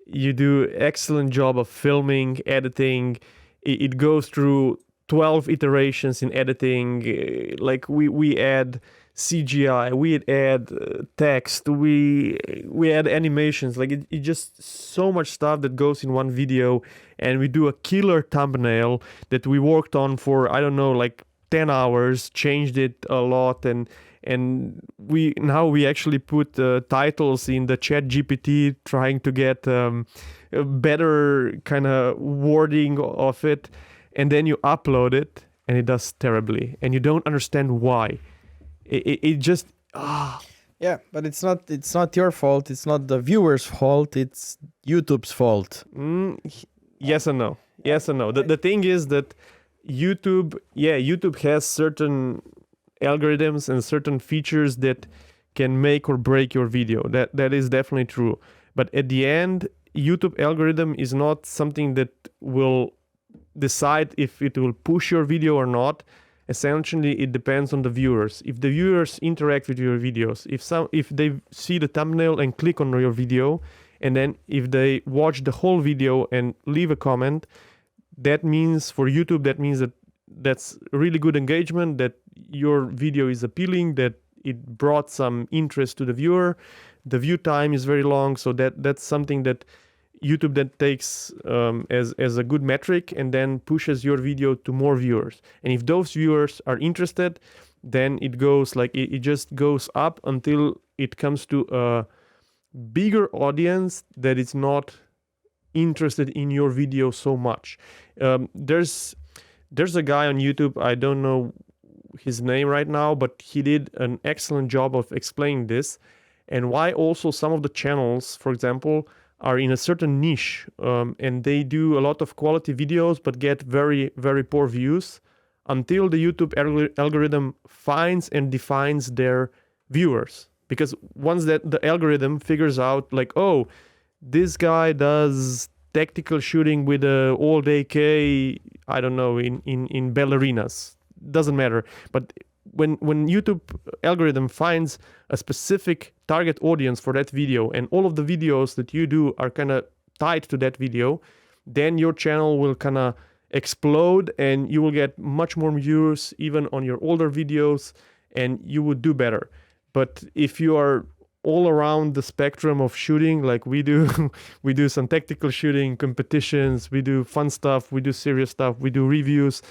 you do excellent job of filming, editing. It goes through 12 iterations in editing. Like we add CGI, we add text, we add animations. Like it just so much stuff that goes in one video, and we do a killer thumbnail that we worked on for, I don't know, like 10 hours, changed it a lot, and we actually put titles in the chat GPT, trying to get a better kind of wording of it, and then you upload it and it does terribly, and you don't understand why. It just Yeah, but it's not your fault. It's not the viewer's fault. It's YouTube's fault. Yes and no. Yes and no. The thing is that YouTube has certain algorithms and certain features that can make or break your video. That is definitely true. But at the end, YouTube algorithm is not something that will decide if it will push your video or not. Essentially, it depends on the viewers. If the viewers interact with your videos, if they see the thumbnail and click on your video, and then if they watch the whole video and leave a comment, that means for YouTube, that's really good engagement, that your video is appealing, that it brought some interest to the viewer. The view time is very long, so that's something that YouTube then takes as a good metric, and then pushes your video to more viewers. And if those viewers are interested, then it goes like it just goes up until it comes to a bigger audience that is not interested in your video so much. There's a guy on YouTube, I don't know his name right now, but he did an excellent job of explaining this, and why also some of the channels, for example, are in a certain niche, and they do a lot of quality videos but get very, very poor views until the YouTube algorithm finds and defines their viewers. Because once that the algorithm figures out, like, oh, this guy does tactical shooting with a old AK, I don't know, in ballerinas, doesn't matter. But when YouTube algorithm finds a specific target audience for that video, and all of the videos that you do are kind of tied to that video, then your channel will kind of explode, and you will get much more viewers even on your older videos, and you would do better. But if you are all around the spectrum of shooting, like we do, we do some tactical shooting competitions, we do fun stuff, we do serious stuff, we do reviews,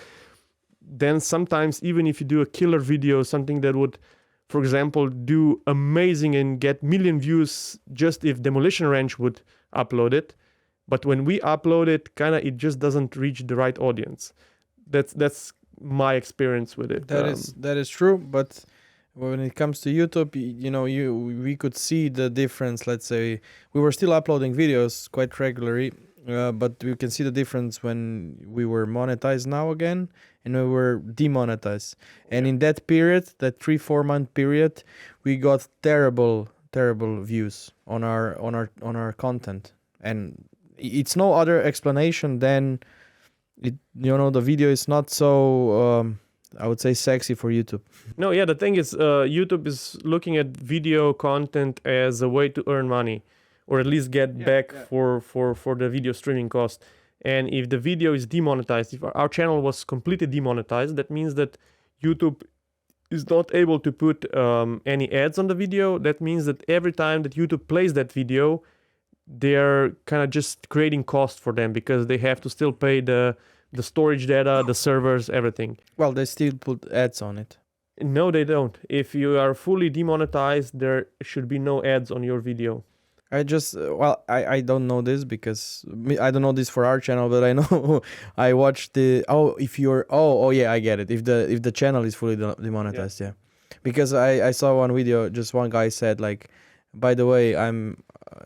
then sometimes even if you do a killer video, something that would, for example, do amazing and get million views just if Demolition Ranch would upload it, but when we upload it, it just doesn't reach the right audience. That's my experience with it. That is true, but when it comes to YouTube, we could see the difference. Let's say we were still uploading videos quite regularly, but we can see the difference when we were monetized now again, and we were demonetized. And in that period, that 3-4 month period, we got terrible views on our content, and it's no other explanation than the video is not so I would say sexy for YouTube. No, yeah, the thing is, YouTube is looking at video content as a way to earn money, or at least get back for the video streaming cost. And if the video is demonetized, if our channel was completely demonetized, that means that YouTube is not able to put any ads on the video. That means that every time that YouTube plays that video, they're kind of just creating cost for them because they have to still pay the storage data, the servers, everything. Well, they still put ads on it. No, they don't. If you are fully demonetized, there should be no ads on your video. I just I don't know this because I don't know this for our channel, but I know I watched the yeah, I get it. If the channel is fully demonetized, yeah. Because I saw one video, just one guy said like, by the way,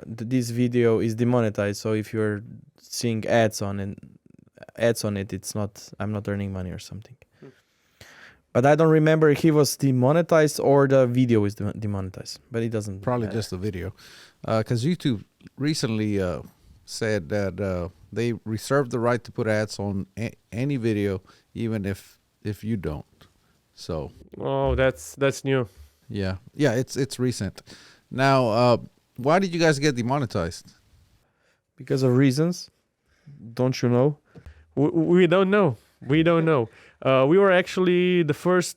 this video is demonetized, so if you're seeing ads on it, it's not, I'm not earning money or something. But I don't remember if he was demonetized or the video is demonetized. But it doesn't. Probably just the video. Because YouTube recently said that they reserve the right to put ads on any video, even if you don't. So. Oh, that's new. Yeah, it's recent. Now, why did you guys get demonetized? Because of reasons. Don't you know? We don't know. We don't know. We were actually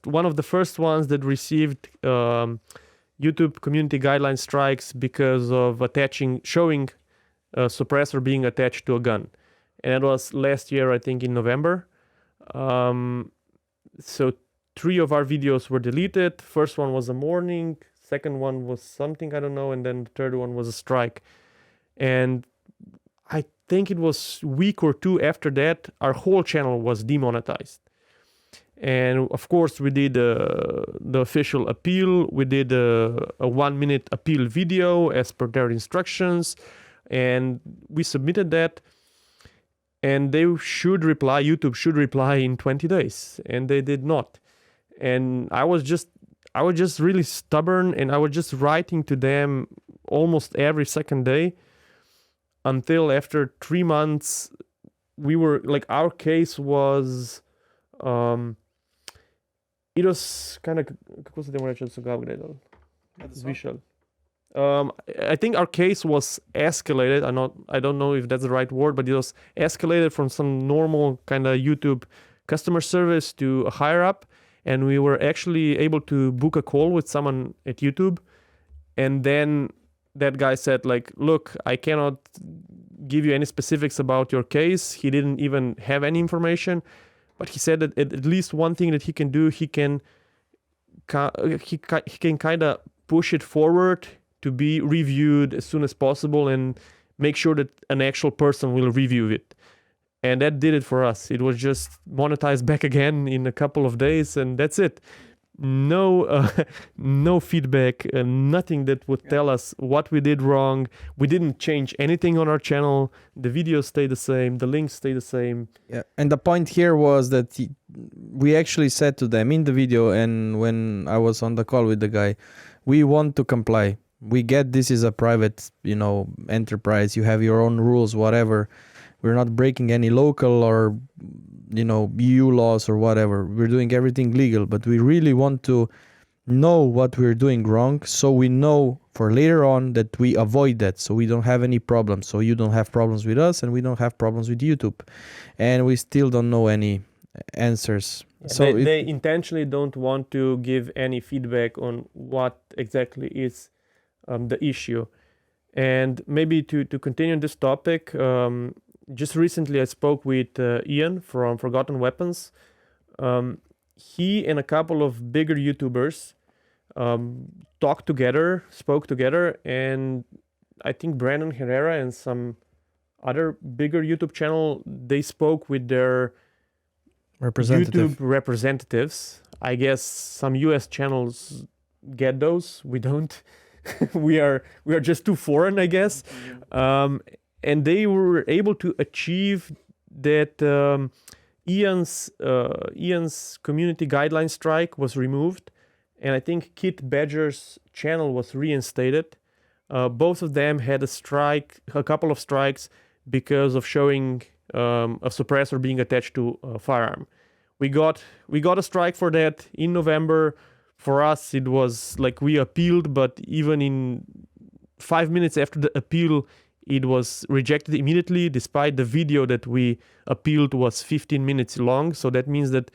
one of the first ones that received YouTube community guideline strikes because of showing a suppressor being attached to a gun. And it was last year, I think in November. So 3 of our videos were deleted. First one was a warning. Second one was something, I don't know. And then the third one was a strike. And I think it was a week or 2 after that, our whole channel was demonetized. And of course, we did the official appeal. We did a 1-minute appeal video as per their instructions. And we submitted that. And YouTube should reply in 20 days. And they did not. And I was just really stubborn, and I was just writing to them almost every second day until after 3 months, we were like, our case was, it was kind of, I think our case was escalated. I don't know if that's the right word, but it was escalated from some normal kind of YouTube customer service to a higher up. And we were actually able to book a call with someone at YouTube. And then that guy said like, look, I cannot give you any specifics about your case. He didn't even have any information, but he said that at least one thing that he can do, he can kind of push it forward to be reviewed as soon as possible and make sure that an actual person will review it. And that did it for us. It was just monetized back again in a couple of days, and that's it. No feedback, nothing that would tell us what we did wrong. We didn't change anything on our channel. The videos stay the same. The links stay the same. Yeah, and the point here was that we actually said to them in the video, and when I was on the call with the guy, we want to comply. We get this is a private, enterprise. You have your own rules, whatever. We're not breaking any local or, EU laws or whatever. We're doing everything legal, but we really want to know what we're doing wrong, so we know for later on that we avoid that, so we don't have any problems. So you don't have problems with us, and we don't have problems with YouTube. And we still don't know any answers. So they intentionally don't want to give any feedback on what exactly is the issue. And maybe to continue this topic, just recently I spoke with Ian from Forgotten Weapons. He and a couple of bigger YouTubers spoke together, and I think Brandon Herrera and some other bigger YouTube channel, they spoke with their YouTube representatives. I guess some US channels get those. We don't. we are just too foreign, I guess. And they were able to achieve that Ian's community guideline strike was removed, and I think Kit Badger's channel was reinstated. Both of them had a couple of strikes because of showing a suppressor being attached to a firearm. We got a strike for that in November. For us, it was like we appealed, but even in 5 minutes after the appeal, it was rejected immediately, despite the video that we appealed was 15 minutes long. So that means that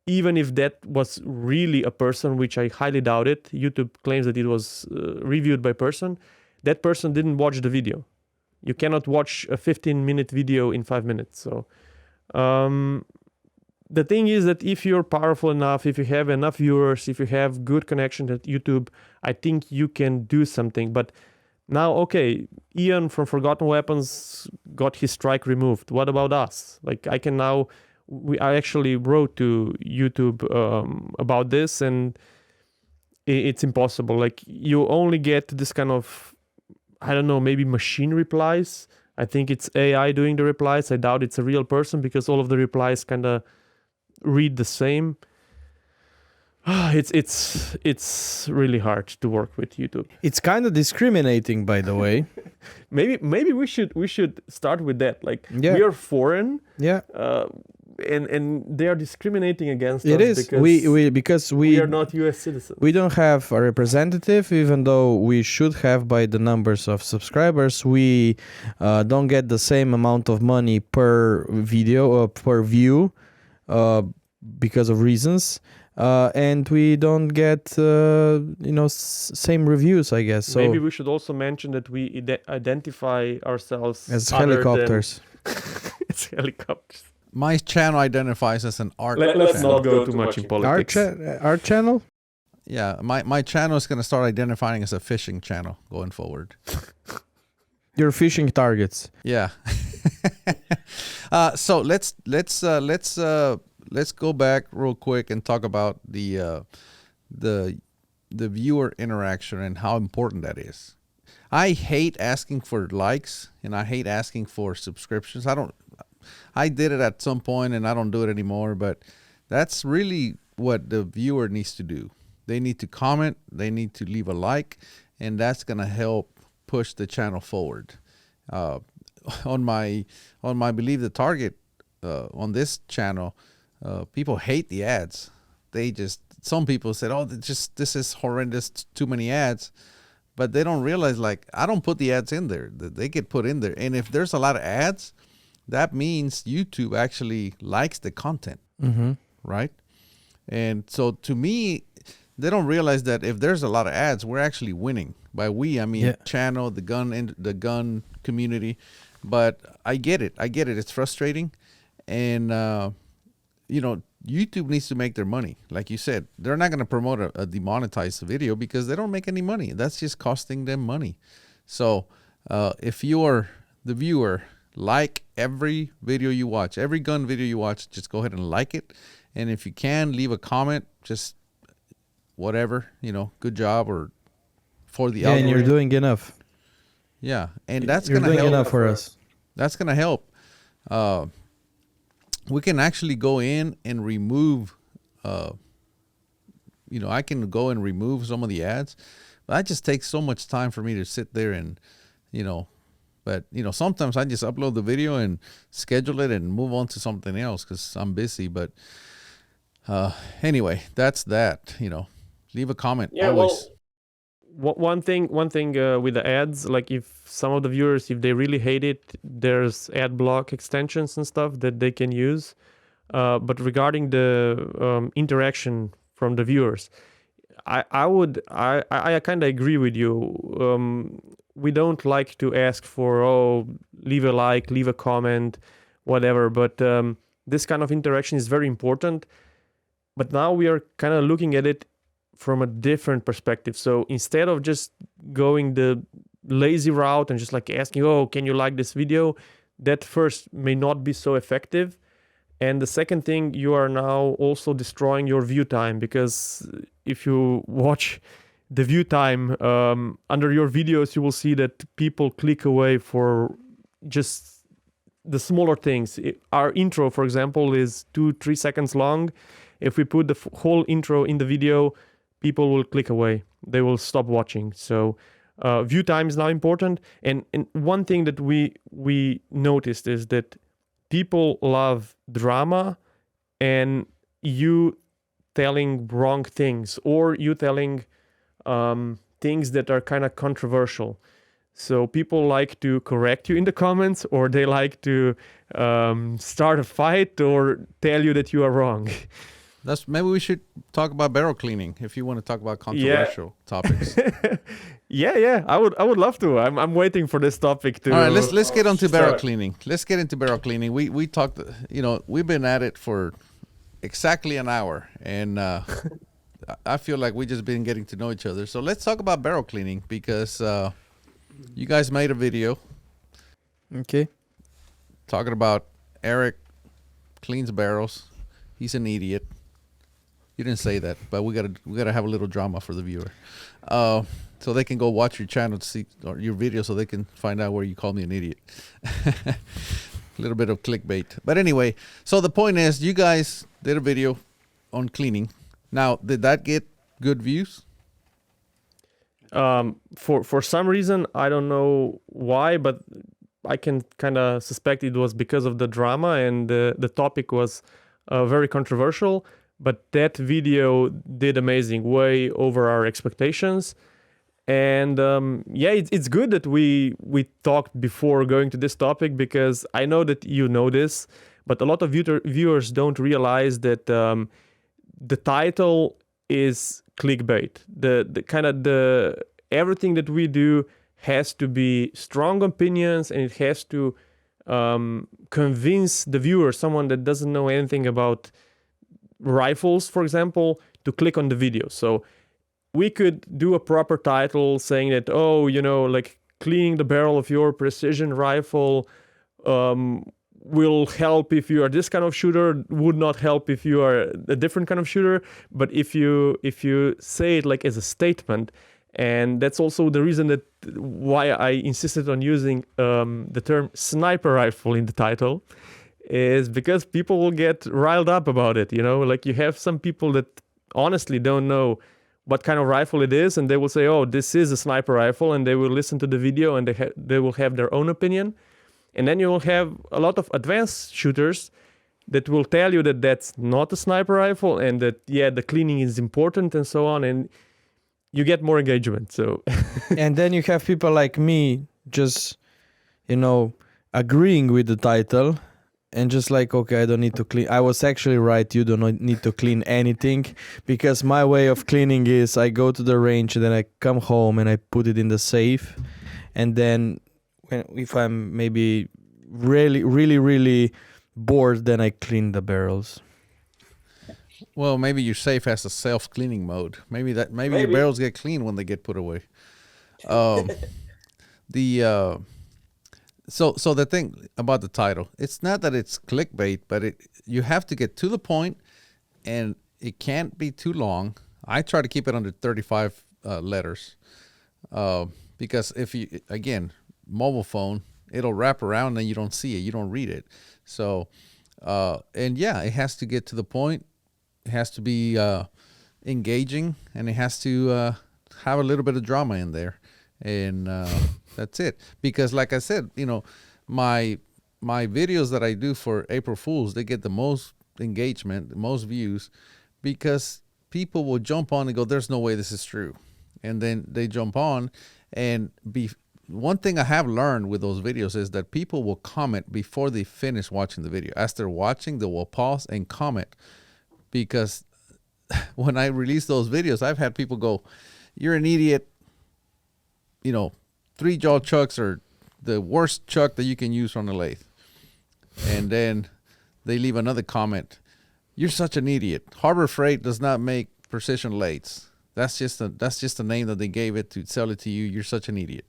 even if that was really a person, which I highly doubt it, YouTube claims that it was reviewed by person, that person didn't watch the video. You cannot watch a 15-minute video in 5 minutes. So the thing is that if you're powerful enough, if you have enough viewers, if you have good connection at YouTube, I think you can do something. But now, okay, Ian from Forgotten Weapons got his strike removed. What about us? Like, I can now... I actually wrote to YouTube about this, and it's impossible. Like, you only get this kind of, I don't know, maybe machine replies. I think it's AI doing the replies. I doubt it's a real person because all of the replies kind of read the same. It's really hard to work with YouTube. It's kind of discriminating, by the way. Maybe we should start with that. Like, Yeah. we are foreign. Yeah. And they are discriminating against It us is. because we are not US citizens. We don't have a representative, even though we should have by the numbers of subscribers. We don't get the same amount of money per video or per view because of reasons. And we don't get, same reviews, I guess. So Maybe we should also mention that we identify ourselves as other helicopters. It's helicopters. My channel identifies as an art Let's channel. not go too much in politics. Our channel? Yeah, my channel is going to start identifying as a fishing channel going forward. Your fishing targets. Yeah. So let's go back real quick and talk about the viewer interaction and how important that is. I hate asking for likes and I hate asking for subscriptions. I did it at some point and I don't do it anymore, but that's really what the viewer needs to do. They need to comment, they need to leave a like, and that's going to help push the channel forward. On my Believe the Target on this channel, people hate the ads. Some people said, "Oh, this is horrendous, too many ads." But they don't realize, like, I don't put the ads in there. They get put in there. And if there's a lot of ads, that means YouTube actually likes the content, right? And so to me, they don't realize that if there's a lot of ads, we're actually winning. By we, I mean channel, the gun community. But I get it. It's frustrating. And, YouTube needs to make their money. Like you said, they're not going to promote a demonetized video because they don't make any money. That's just costing them money. So if you're the viewer, like every video you watch, every gun video you watch, just go ahead and like it. And if you can, leave a comment, just whatever, good job or for the algorithm. And you're doing enough. Yeah, and that's going to help. You're doing enough for us. That's going to help. We can actually go in and remove, I can go and remove some of the ads. But that just takes so much time for me to sit there and, but, sometimes I just upload the video and schedule it and move on to something else because I'm busy. But anyway, that's that, leave a comment. Yeah, always. Well, one thing with the ads, like if some of the viewers, if they really hate it, there's ad block extensions and stuff that they can use. But regarding the interaction from the viewers, I kind of agree with you. We don't like to ask for, leave a like, leave a comment, whatever. But this kind of interaction is very important. But now we are kind of looking at it from a different perspective. So instead of just going the lazy route and just like asking, can you like this video? That first may not be so effective. And the second thing, you are now also destroying your view time, because if you watch the view time under your videos, you will see that people click away for just the smaller things. Our intro, for example, is 2-3 seconds long. If we put the whole intro in the video, people will click away. They will stop watching. So view time is now important. And one thing that we noticed is that people love drama and you telling wrong things, or you telling things that are kind of controversial. So people like to correct you in the comments, or they like to start a fight or tell you that you are wrong. That's maybe we should talk about barrel cleaning if you want to talk about Yeah. controversial topics. Yeah. I would love to. I'm waiting for this topic to. All right, let's get onto barrel start. cleaning. Let's get into barrel cleaning. We talked, we've been at it for exactly an hour, and I feel like we just been getting to know each other. So let's talk about barrel cleaning because you guys made a video Okay. talking about Eric cleans barrels. He's an idiot. You didn't say that, but we gotta have a little drama for the viewer, so they can go watch your channel to see or your video, so they can find out where you called me an idiot. A little bit of clickbait, but anyway. So the point is, you guys did a video on cleaning. Now, did that get good views? For some reason, I don't know why, but I can kind of suspect it was because of the drama, and the topic was very controversial. But that video did amazing, way over our expectations. And it's good that we talked before going to this topic, because I know that you know this, but a lot of viewers don't realize that the title is clickbait. The kind of the everything that we do has to be strong opinions, and it has to convince the viewer, someone that doesn't know anything about rifles, for example, to click on the video. So we could do a proper title saying that, like cleaning the barrel of your precision rifle will help if you are this kind of shooter, would not help if you are a different kind of shooter. But if you say it like as a statement, and that's also the reason that why I insisted on using the term sniper rifle in the title, is because people will get riled up about it. Like you have some people that honestly don't know what kind of rifle it is, and they will say, oh, this is a sniper rifle, and they will listen to the video, and they will have their own opinion. And then you will have a lot of advanced shooters that will tell you that that's not a sniper rifle, and that, the cleaning is important and so on, and you get more engagement. So And then you have people like me just, agreeing with the title and just like, okay, I don't need to clean. I was actually right. You do not need to clean anything, because my way of cleaning is I go to the range and then I come home and I put it in the safe. And then if I'm maybe really, really, really bored, then I clean the barrels. Well, maybe your safe has a self-cleaning mode. Maybe your barrels get clean when they get put away. So the thing about the title, it's not that it's clickbait, but you have to get to the point, and it can't be too long. I try to keep it under 35 letters, because if you, again, mobile phone, it'll wrap around and you don't see it, you don't read it. So, it has to get to the point. It has to be engaging, and it has to have a little bit of drama in there, and that's it. Because, like I said, my videos that I do for April Fools, they get the most engagement, the most views, because people will jump on and go, "There's no way this is true," and then they jump on, and one thing I have learned with those videos is that people will comment before they finish watching the video. As they're watching, they will pause and comment. Because when I release those videos, I've had people go, "You're an idiot. 3-jaw chucks are the worst chuck that you can use on a lathe." And then they leave another comment, "You're such an idiot. Harbor Freight does not make precision lathes. That's just a name that they gave it to sell it to you. You're such an idiot."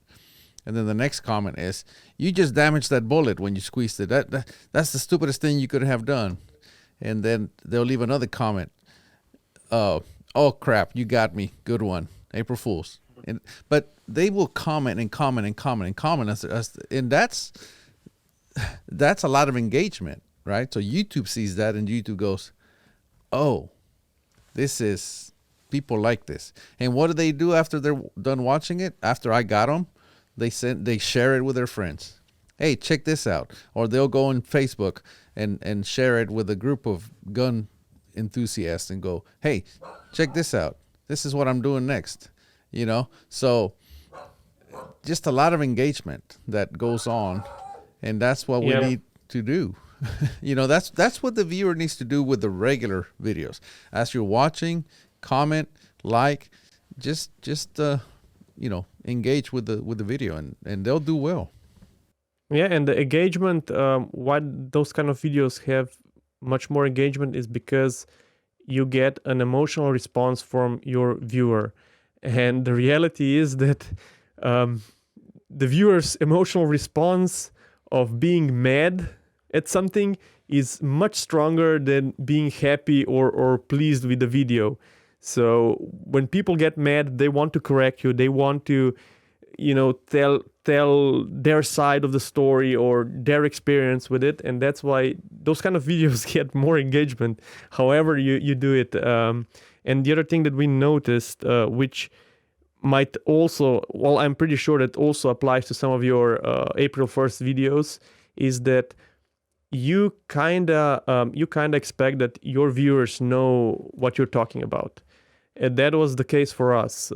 And then the next comment is, "You just damaged that bullet when you squeezed it. That's the stupidest thing you could have done." And then they'll leave another comment. "Oh crap, you got me. Good one. April Fools." But they will comment and comment and comment and comment, and that's a lot of engagement, right? So YouTube sees that, and YouTube goes, "Oh, people like this." And what do they do after they're done watching it? After I got them, they share it with their friends. "Hey, check this out." Or they'll go on Facebook and share it with a group of gun enthusiasts and go, "Hey, check this out. This is what I'm doing next." So just a lot of engagement that goes on, and that's what we need to do. That's what the viewer needs to do with the regular videos. As you're watching, comment, like, just engage with the video, and they'll do well. Yeah, and the engagement, why those kind of videos have much more engagement is because you get an emotional response from your viewer. And the reality is that the viewer's emotional response of being mad at something is much stronger than being happy or pleased with the video. So when people get mad, they want to correct you. They want to, tell their side of the story or their experience with it. And that's why those kind of videos get more engagement, however you do it. And the other thing that we noticed, which might also, well, I'm pretty sure that also applies to some of your April 1st videos, is that you kinda expect that your viewers know what you're talking about. And that was the case for us.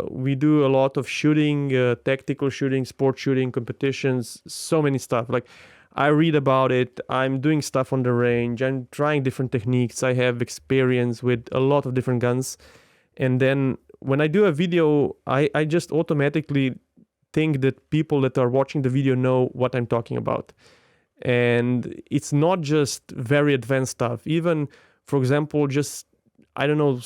We do a lot of shooting, tactical shooting, sport shooting, competitions, so many stuff. Like, I read about it. I'm doing stuff on the range. I'm trying different techniques. I have experience with a lot of different guns. And then when I do a video, I just automatically think that people that are watching the video know what I'm talking about. And it's not just very advanced stuff. Even, for example, just, I don't know,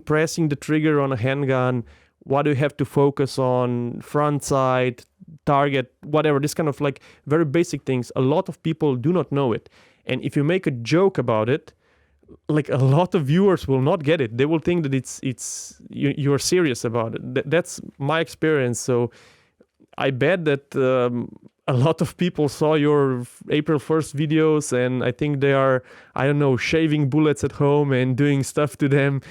pressing the trigger on a handgun. What do you have to focus on? Front sight, target, whatever. This kind of like very basic things. A lot of people do not know it. And if you make a joke about it, like, a lot of viewers will not get it. They will think that you're serious about it. That's my experience. So I bet that a lot of people saw your April 1st videos, and I think they are, I don't know, shaving bullets at home and doing stuff to them,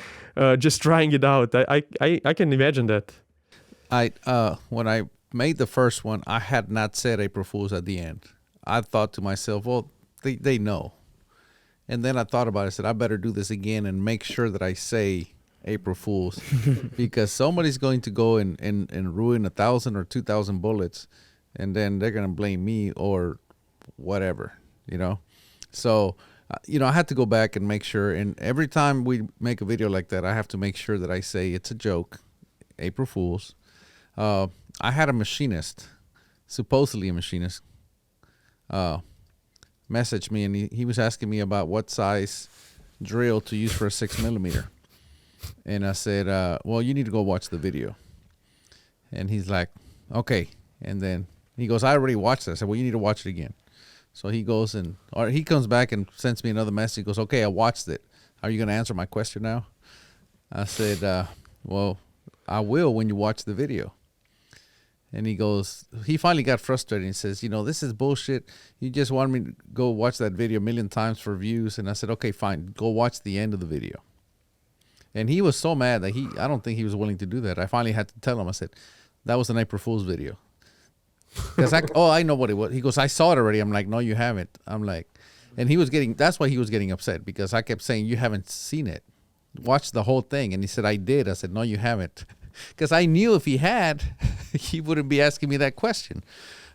just trying it out. I can imagine that. When I made the first one, I had not said April Fools at the end. I thought to myself, well, they know. And then I thought about it. I said, I better do this again and make sure that I say April Fools, because somebody's going to go and ruin 1,000 or 2,000 bullets, and then they're going to blame me or whatever, So, I had to go back and make sure. And every time we make a video like that, I have to make sure that I say it's a joke, April Fools. I had a machinist, supposedly a machinist, message me, and he was asking me about what size drill to use for a 6mm. And I said, well, you need to go watch the video. And he's like, okay. And then he goes, I already watched it. I said, well, you need to watch it again. So he goes or he comes back and sends me another message. He goes, okay, I watched it. Are you going to answer my question now? I said, well, I will when you watch the video. And he finally got frustrated and says, this is bullshit. You just want me to go watch that video 1,000,000 times for views. And I said, okay, fine. Go watch the end of the video. And he was so mad that I don't think he was willing to do that. I finally had to tell him, I said, that was an April Fool's video. Because I know what it was. He goes, I saw it already. I'm like, no, you haven't. I'm like, and that's why he was getting upset, because I kept saying, you haven't seen it. Watch the whole thing. And he said, I did. I said, no, you haven't. Because I knew if he had, he wouldn't be asking me that question.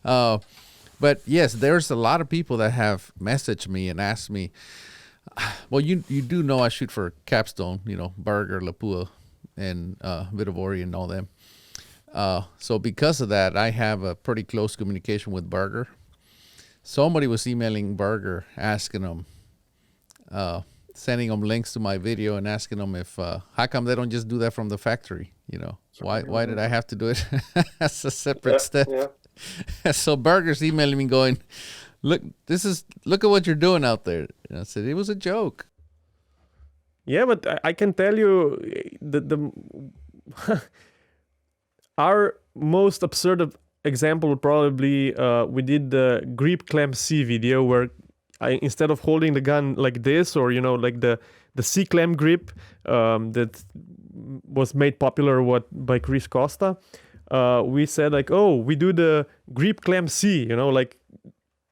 But yes, there's a lot of people that have messaged me and asked me, well, you do know I shoot for Capstone, Berger, Lapua, and Vitavori and all them. So because of that, I have a pretty close communication with Berger. Somebody was emailing Berger, asking him, sending them links to my video and asking them if how come they don't just do that from the factory? Why did I have to do it as a separate step? Yeah. So Berger's emailing me going, look at what you're doing out there. And I said, it was a joke. Yeah, but I can tell you the our most absurd example would probably we did the grip clamp C video, where instead of holding the gun like this, or like the C clamp grip that was made popular by Chris Costa, we said like, oh, we do the grip clamp C, like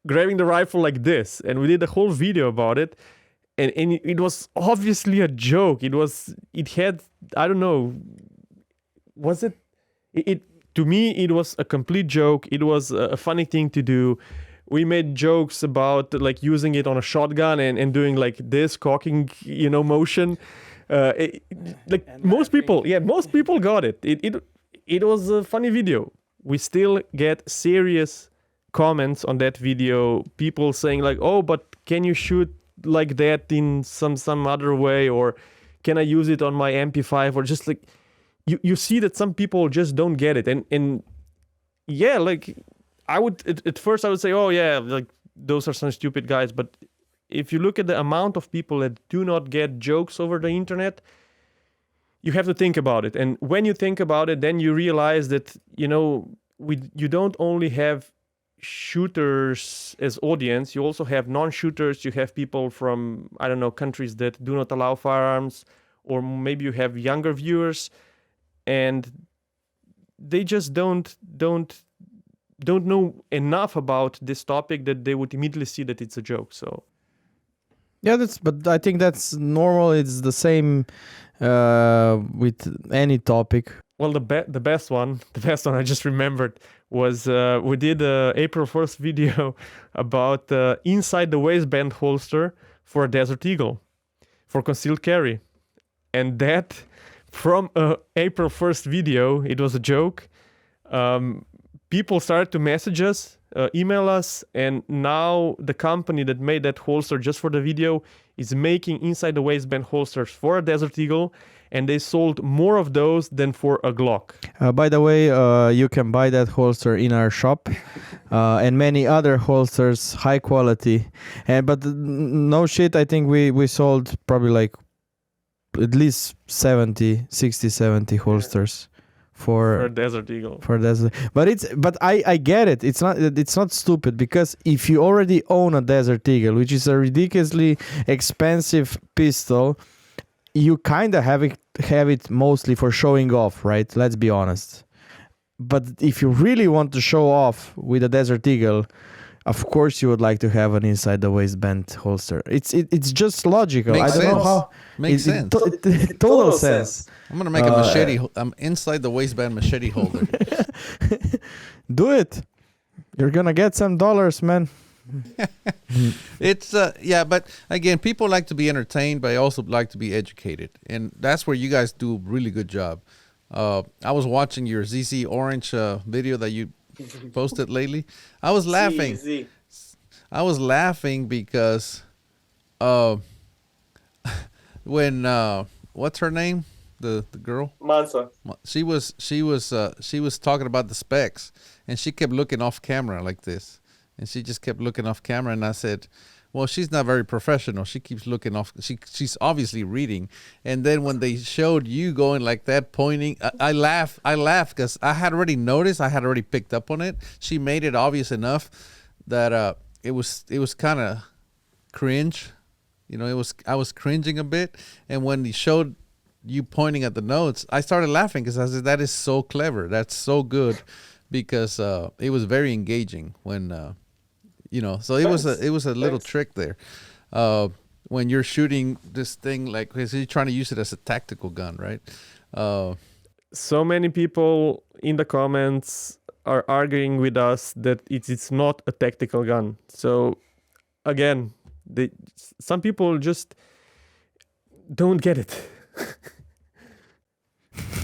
grabbing the rifle like this, and we did a whole video about it, and it was obviously a joke. It had, I don't know, was it to me it was a complete joke. It was a funny thing to do. we made jokes about like using it on a shotgun and doing like this cocking, motion. Like most people got it. It was a funny video. We still get serious comments on that video. People saying like, "Oh, but can you shoot like that in some other way, or can I use it on my MP5?" Or just like you see that some people just don't get it, and yeah, like I would at first I would say, "Oh yeah, like those are some stupid guys," but if you look at the amount of people that do not get jokes over the internet, you have to think about it. And when you think about it, then you realize that, you don't only have shooters as audience, you also have non-shooters, you have people from, I don't know, countries that do not allow firearms, or maybe you have younger viewers, and they just don't know enough about this topic that they would immediately see that it's a joke. So Yeah, but I think that's normal. It's the same with any topic. well, the best one I just remembered was we did a April 1st video about inside the waistband holster for a Desert Eagle for concealed carry, and that from a April 1st video, it was a joke. People started to message us, email us, and now the company that made that holster just for the video is making inside the waistband holsters for a Desert Eagle, and they sold more of those than for a Glock. By the way, you can buy that holster in our shop and many other holsters, high quality. But no shit, I think we sold probably like at least 70 holsters for Desert Eagle. But I get it. It's not stupid, because if you already own a Desert Eagle, which is a ridiculously expensive pistol, you kind of have it mostly for showing off, right? Let's be honest. But if you really want to show off with a Desert Eagle, of course you would like to have an inside the waistband holster. It's just logical. Makes I don't know sense. how. Makes sense. Total sense. I'm gonna make a machete. I'm inside the waistband machete holder. Do it. You're gonna get some dollars, man. It's but again, people like to be entertained, but I also like to be educated, and that's where you guys do a really good job. I was watching your ZZ Orange video that you posted lately. I was laughing. I was laughing because when what's her name? The girl? Mansa. She was talking about the specs, and she kept looking off camera like this. And she just kept looking off camera, and I said, well, she's not very professional. She keeps looking off. She's obviously reading. And then when they showed you going like that, pointing, I laughed because I had already noticed. I had already picked up on it. She made it obvious enough that it was kind of cringe. I was cringing a bit. And when he showed you pointing at the notes, I started laughing because I said, that is so clever. That's so good, because it was very engaging when. So it was a little trick there. When you're shooting this thing, like, because you're trying to use it as a tactical gun, right? So many people in the comments are arguing with us that it's not a tactical gun. So again, some people just don't get it.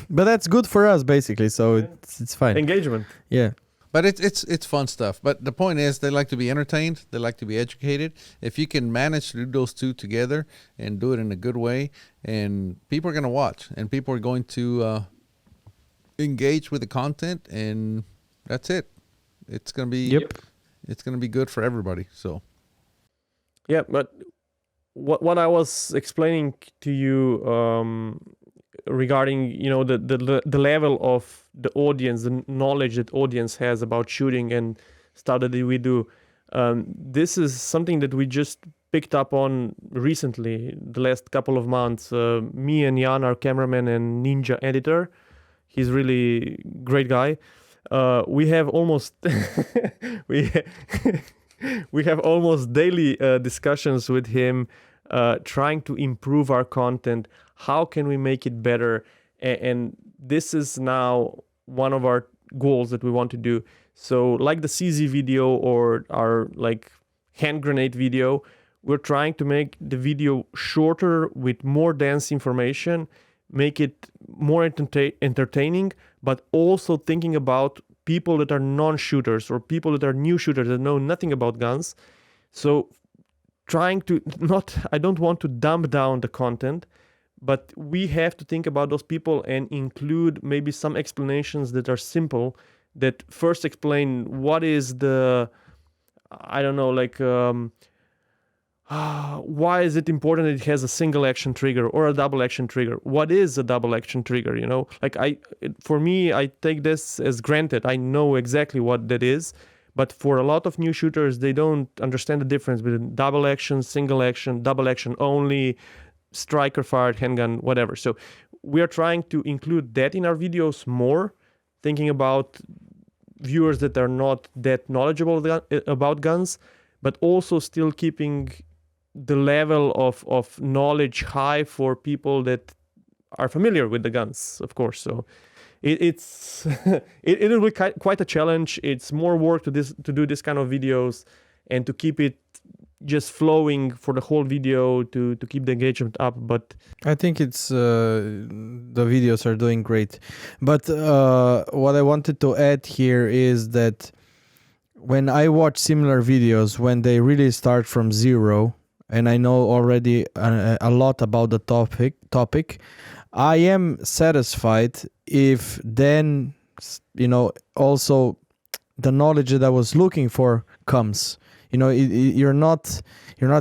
But that's good for us, basically. So it's fine. Engagement. Yeah. But it's fun stuff. But the point is, they like to be entertained. They like to be educated. If you can manage to do those two together and do it in a good way, and people are going to watch, and people are going to engage with the content, and that's it. It's going to be It's going to be good for everybody. So yeah, but what I was explaining to you regarding the level of the audience, the knowledge that audience has about shooting and stuff that we do, this is something that we just picked up on recently, the last couple of months. Me and Jan, our cameraman and ninja editor, he's really great guy. We have almost we have almost daily discussions with him, trying to improve our content. How can we make it better? And this is now one of our goals that we want to do. So like the CZ video or our like hand grenade video, we're trying to make the video shorter with more dense information, make it more entertaining, but also thinking about people that are non-shooters or people that are new shooters that know nothing about guns. So trying to I don't want to dumb down the content, but we have to think about those people and include maybe some explanations that are simple, that first explain what is the, I don't know, like why is it important that it has a single action trigger or a double action trigger? What is a double action trigger? You know, like for me, I take this as granted. I know exactly what that is, but for a lot of new shooters, they don't understand the difference between double action, single action, double action only, striker fired handgun, whatever. So we are trying to include that in our videos more, thinking about viewers that are not that knowledgeable about guns, but also still keeping the level of knowledge high for people that are familiar with the guns, of course. So it's it will be quite a challenge. It's more work to do this kind of videos and to keep it just flowing for the whole video to keep the engagement up. But I think it's the videos are doing great. But what I wanted to add here is that when I watch similar videos, when they really start from zero, and I know already a lot about the topic, I am satisfied if then, you know, also the knowledge that I was looking for comes. You know, you're not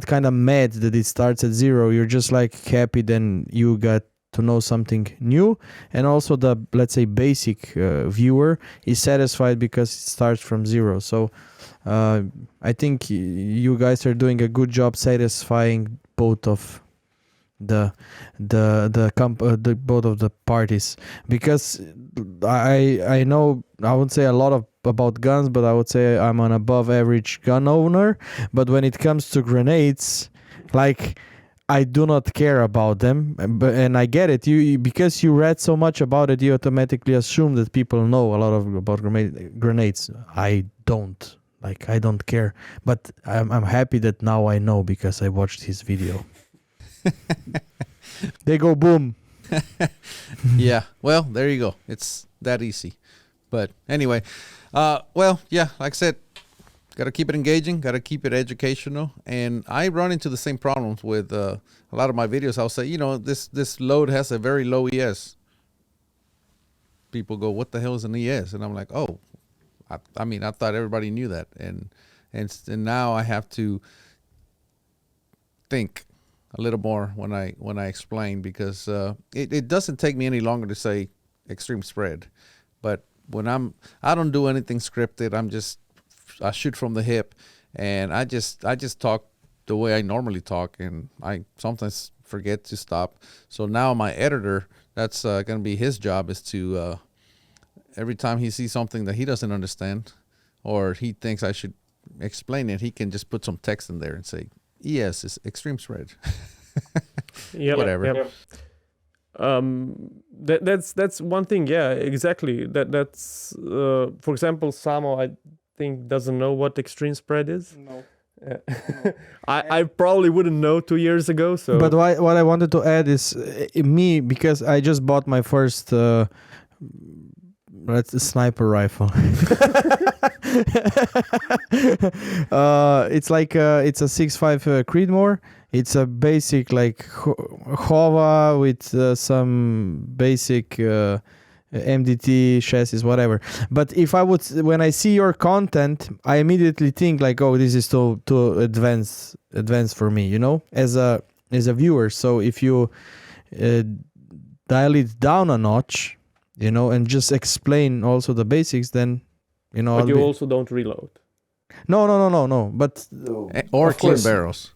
kind of mad that it starts at zero. You're just like happy then you got to know something new, and also the, let's say, basic viewer is satisfied because it starts from zero. So I think you guys are doing a good job satisfying both of the both of the parties, because I know, I would say a lot about guns, but I would say I'm an above average gun owner. But when it comes to grenades, like, I do not care about them, and I get it. Because you read so much about it, you automatically assume that people know a lot about grenades. I don't. Like, I don't care, but I'm happy that now I know because I watched his video. They go boom. Yeah, well, there you go. It's that easy. But anyway, well, yeah, like I said, got to keep it engaging, got to keep it educational. And I run into the same problems with a lot of my videos. I'll say, you know, this load has a very low ES. People go, what the hell is an ES? And I'm like, oh, I mean, I thought everybody knew that. And now I have to think a little more when I explain, because it doesn't take me any longer to say extreme spread. But when I don't do anything scripted. I shoot from the hip, and I just talk the way I normally talk, and I sometimes forget to stop. So now my editor, that's going to be his job, is to every time he sees something that he doesn't understand or he thinks I should explain it, he can just put some text in there and say, yes, it's extreme spread. Yep, Whatever. Yep. That's one thing. Yeah, exactly. That's for example, Samo, I think, doesn't know what extreme spread is. No. I probably wouldn't know 2 years ago. So, But what I wanted to add is me, because I just bought my first sniper rifle. It's like it's a 6.5 Creedmoor. It's a basic like Hova with some basic MDT chassis, whatever. But if I would, when I see your content, I immediately think like, oh, this is too advanced for me, you know, as a viewer. So if you dial it down a notch, you know, and just explain also the basics, then, you know. But you also don't reload. No. But or clean barrels.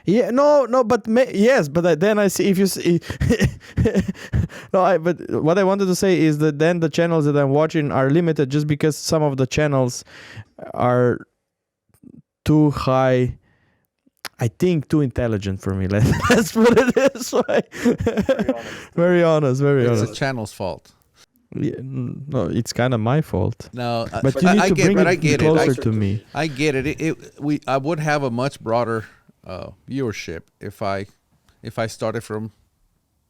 Yeah, no, but yes, but then I see if you see. But what I wanted to say is that then the channels that I'm watching are limited just because some of the channels are too high. I think too intelligent for me. Let's put it this way. Very honest. It's the channel's fault. Yeah, no, it's kind of my fault. No, But you need to bring I it get closer it. to me. I get it. I would have a much broader viewership if I started from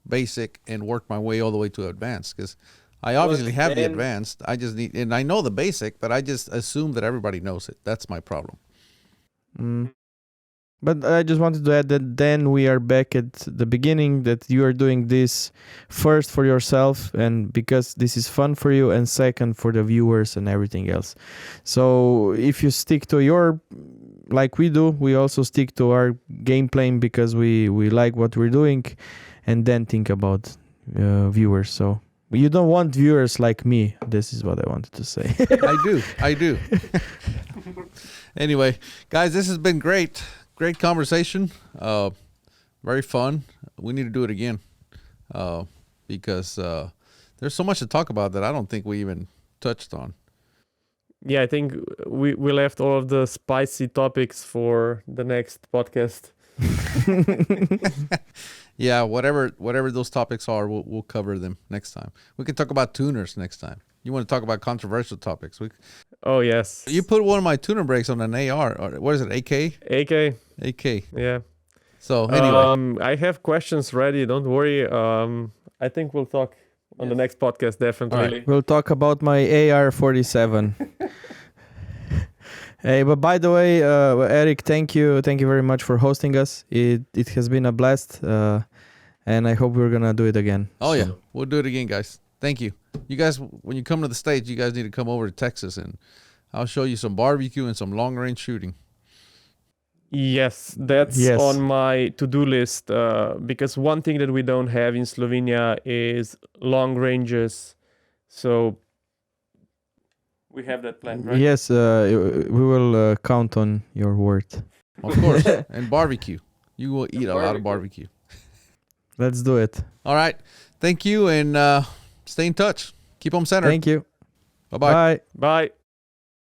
basic and worked my way all the way to advanced, because I obviously have the advanced. I just need, and I know the basic, but I just assume that everybody knows it. That's my problem. But I just wanted to add that then we are back at the beginning, that you are doing this first for yourself and because this is fun for you, and second for the viewers and everything else. So if you stick to your, like we do, we also stick to our game plan because we like what we're doing, and then think about viewers. So you don't want viewers like me. This is what I wanted to say. I do. Anyway, guys, this has been great. Great conversation. Very fun. We need to do it again because there's so much to talk about that I don't think we even touched on. Yeah, I think we left all of the spicy topics for the next podcast. Yeah, whatever those topics are, we'll cover them next time. We can talk about tuners next time. You want to talk about controversial topics? Oh yes. You put one of my tuner brakes on an AR, or what is it? AK. AK. Yeah. So anyway, I have questions ready. Don't worry. I think we'll talk on the next podcast. Definitely. All right. We'll talk about my AR-47. Hey, but by the way, Eric, thank you very much for hosting us. It has been a blast, and I hope we're gonna do it again. Oh yeah, we'll do it again, guys. Thank you. You guys, when you come to the States, you guys need to come over to Texas, and I'll show you some barbecue and some long range shooting. Yes, that's on my to-do list because one thing that we don't have in Slovenia is long ranges. So we have that plan, right? Yes, we will count on your word. Of course. And barbecue. You will eat a lot of barbecue. Let's do it. All right. Thank you, and stay in touch. Keep them centered. Thank you. Bye-bye. Bye. Bye.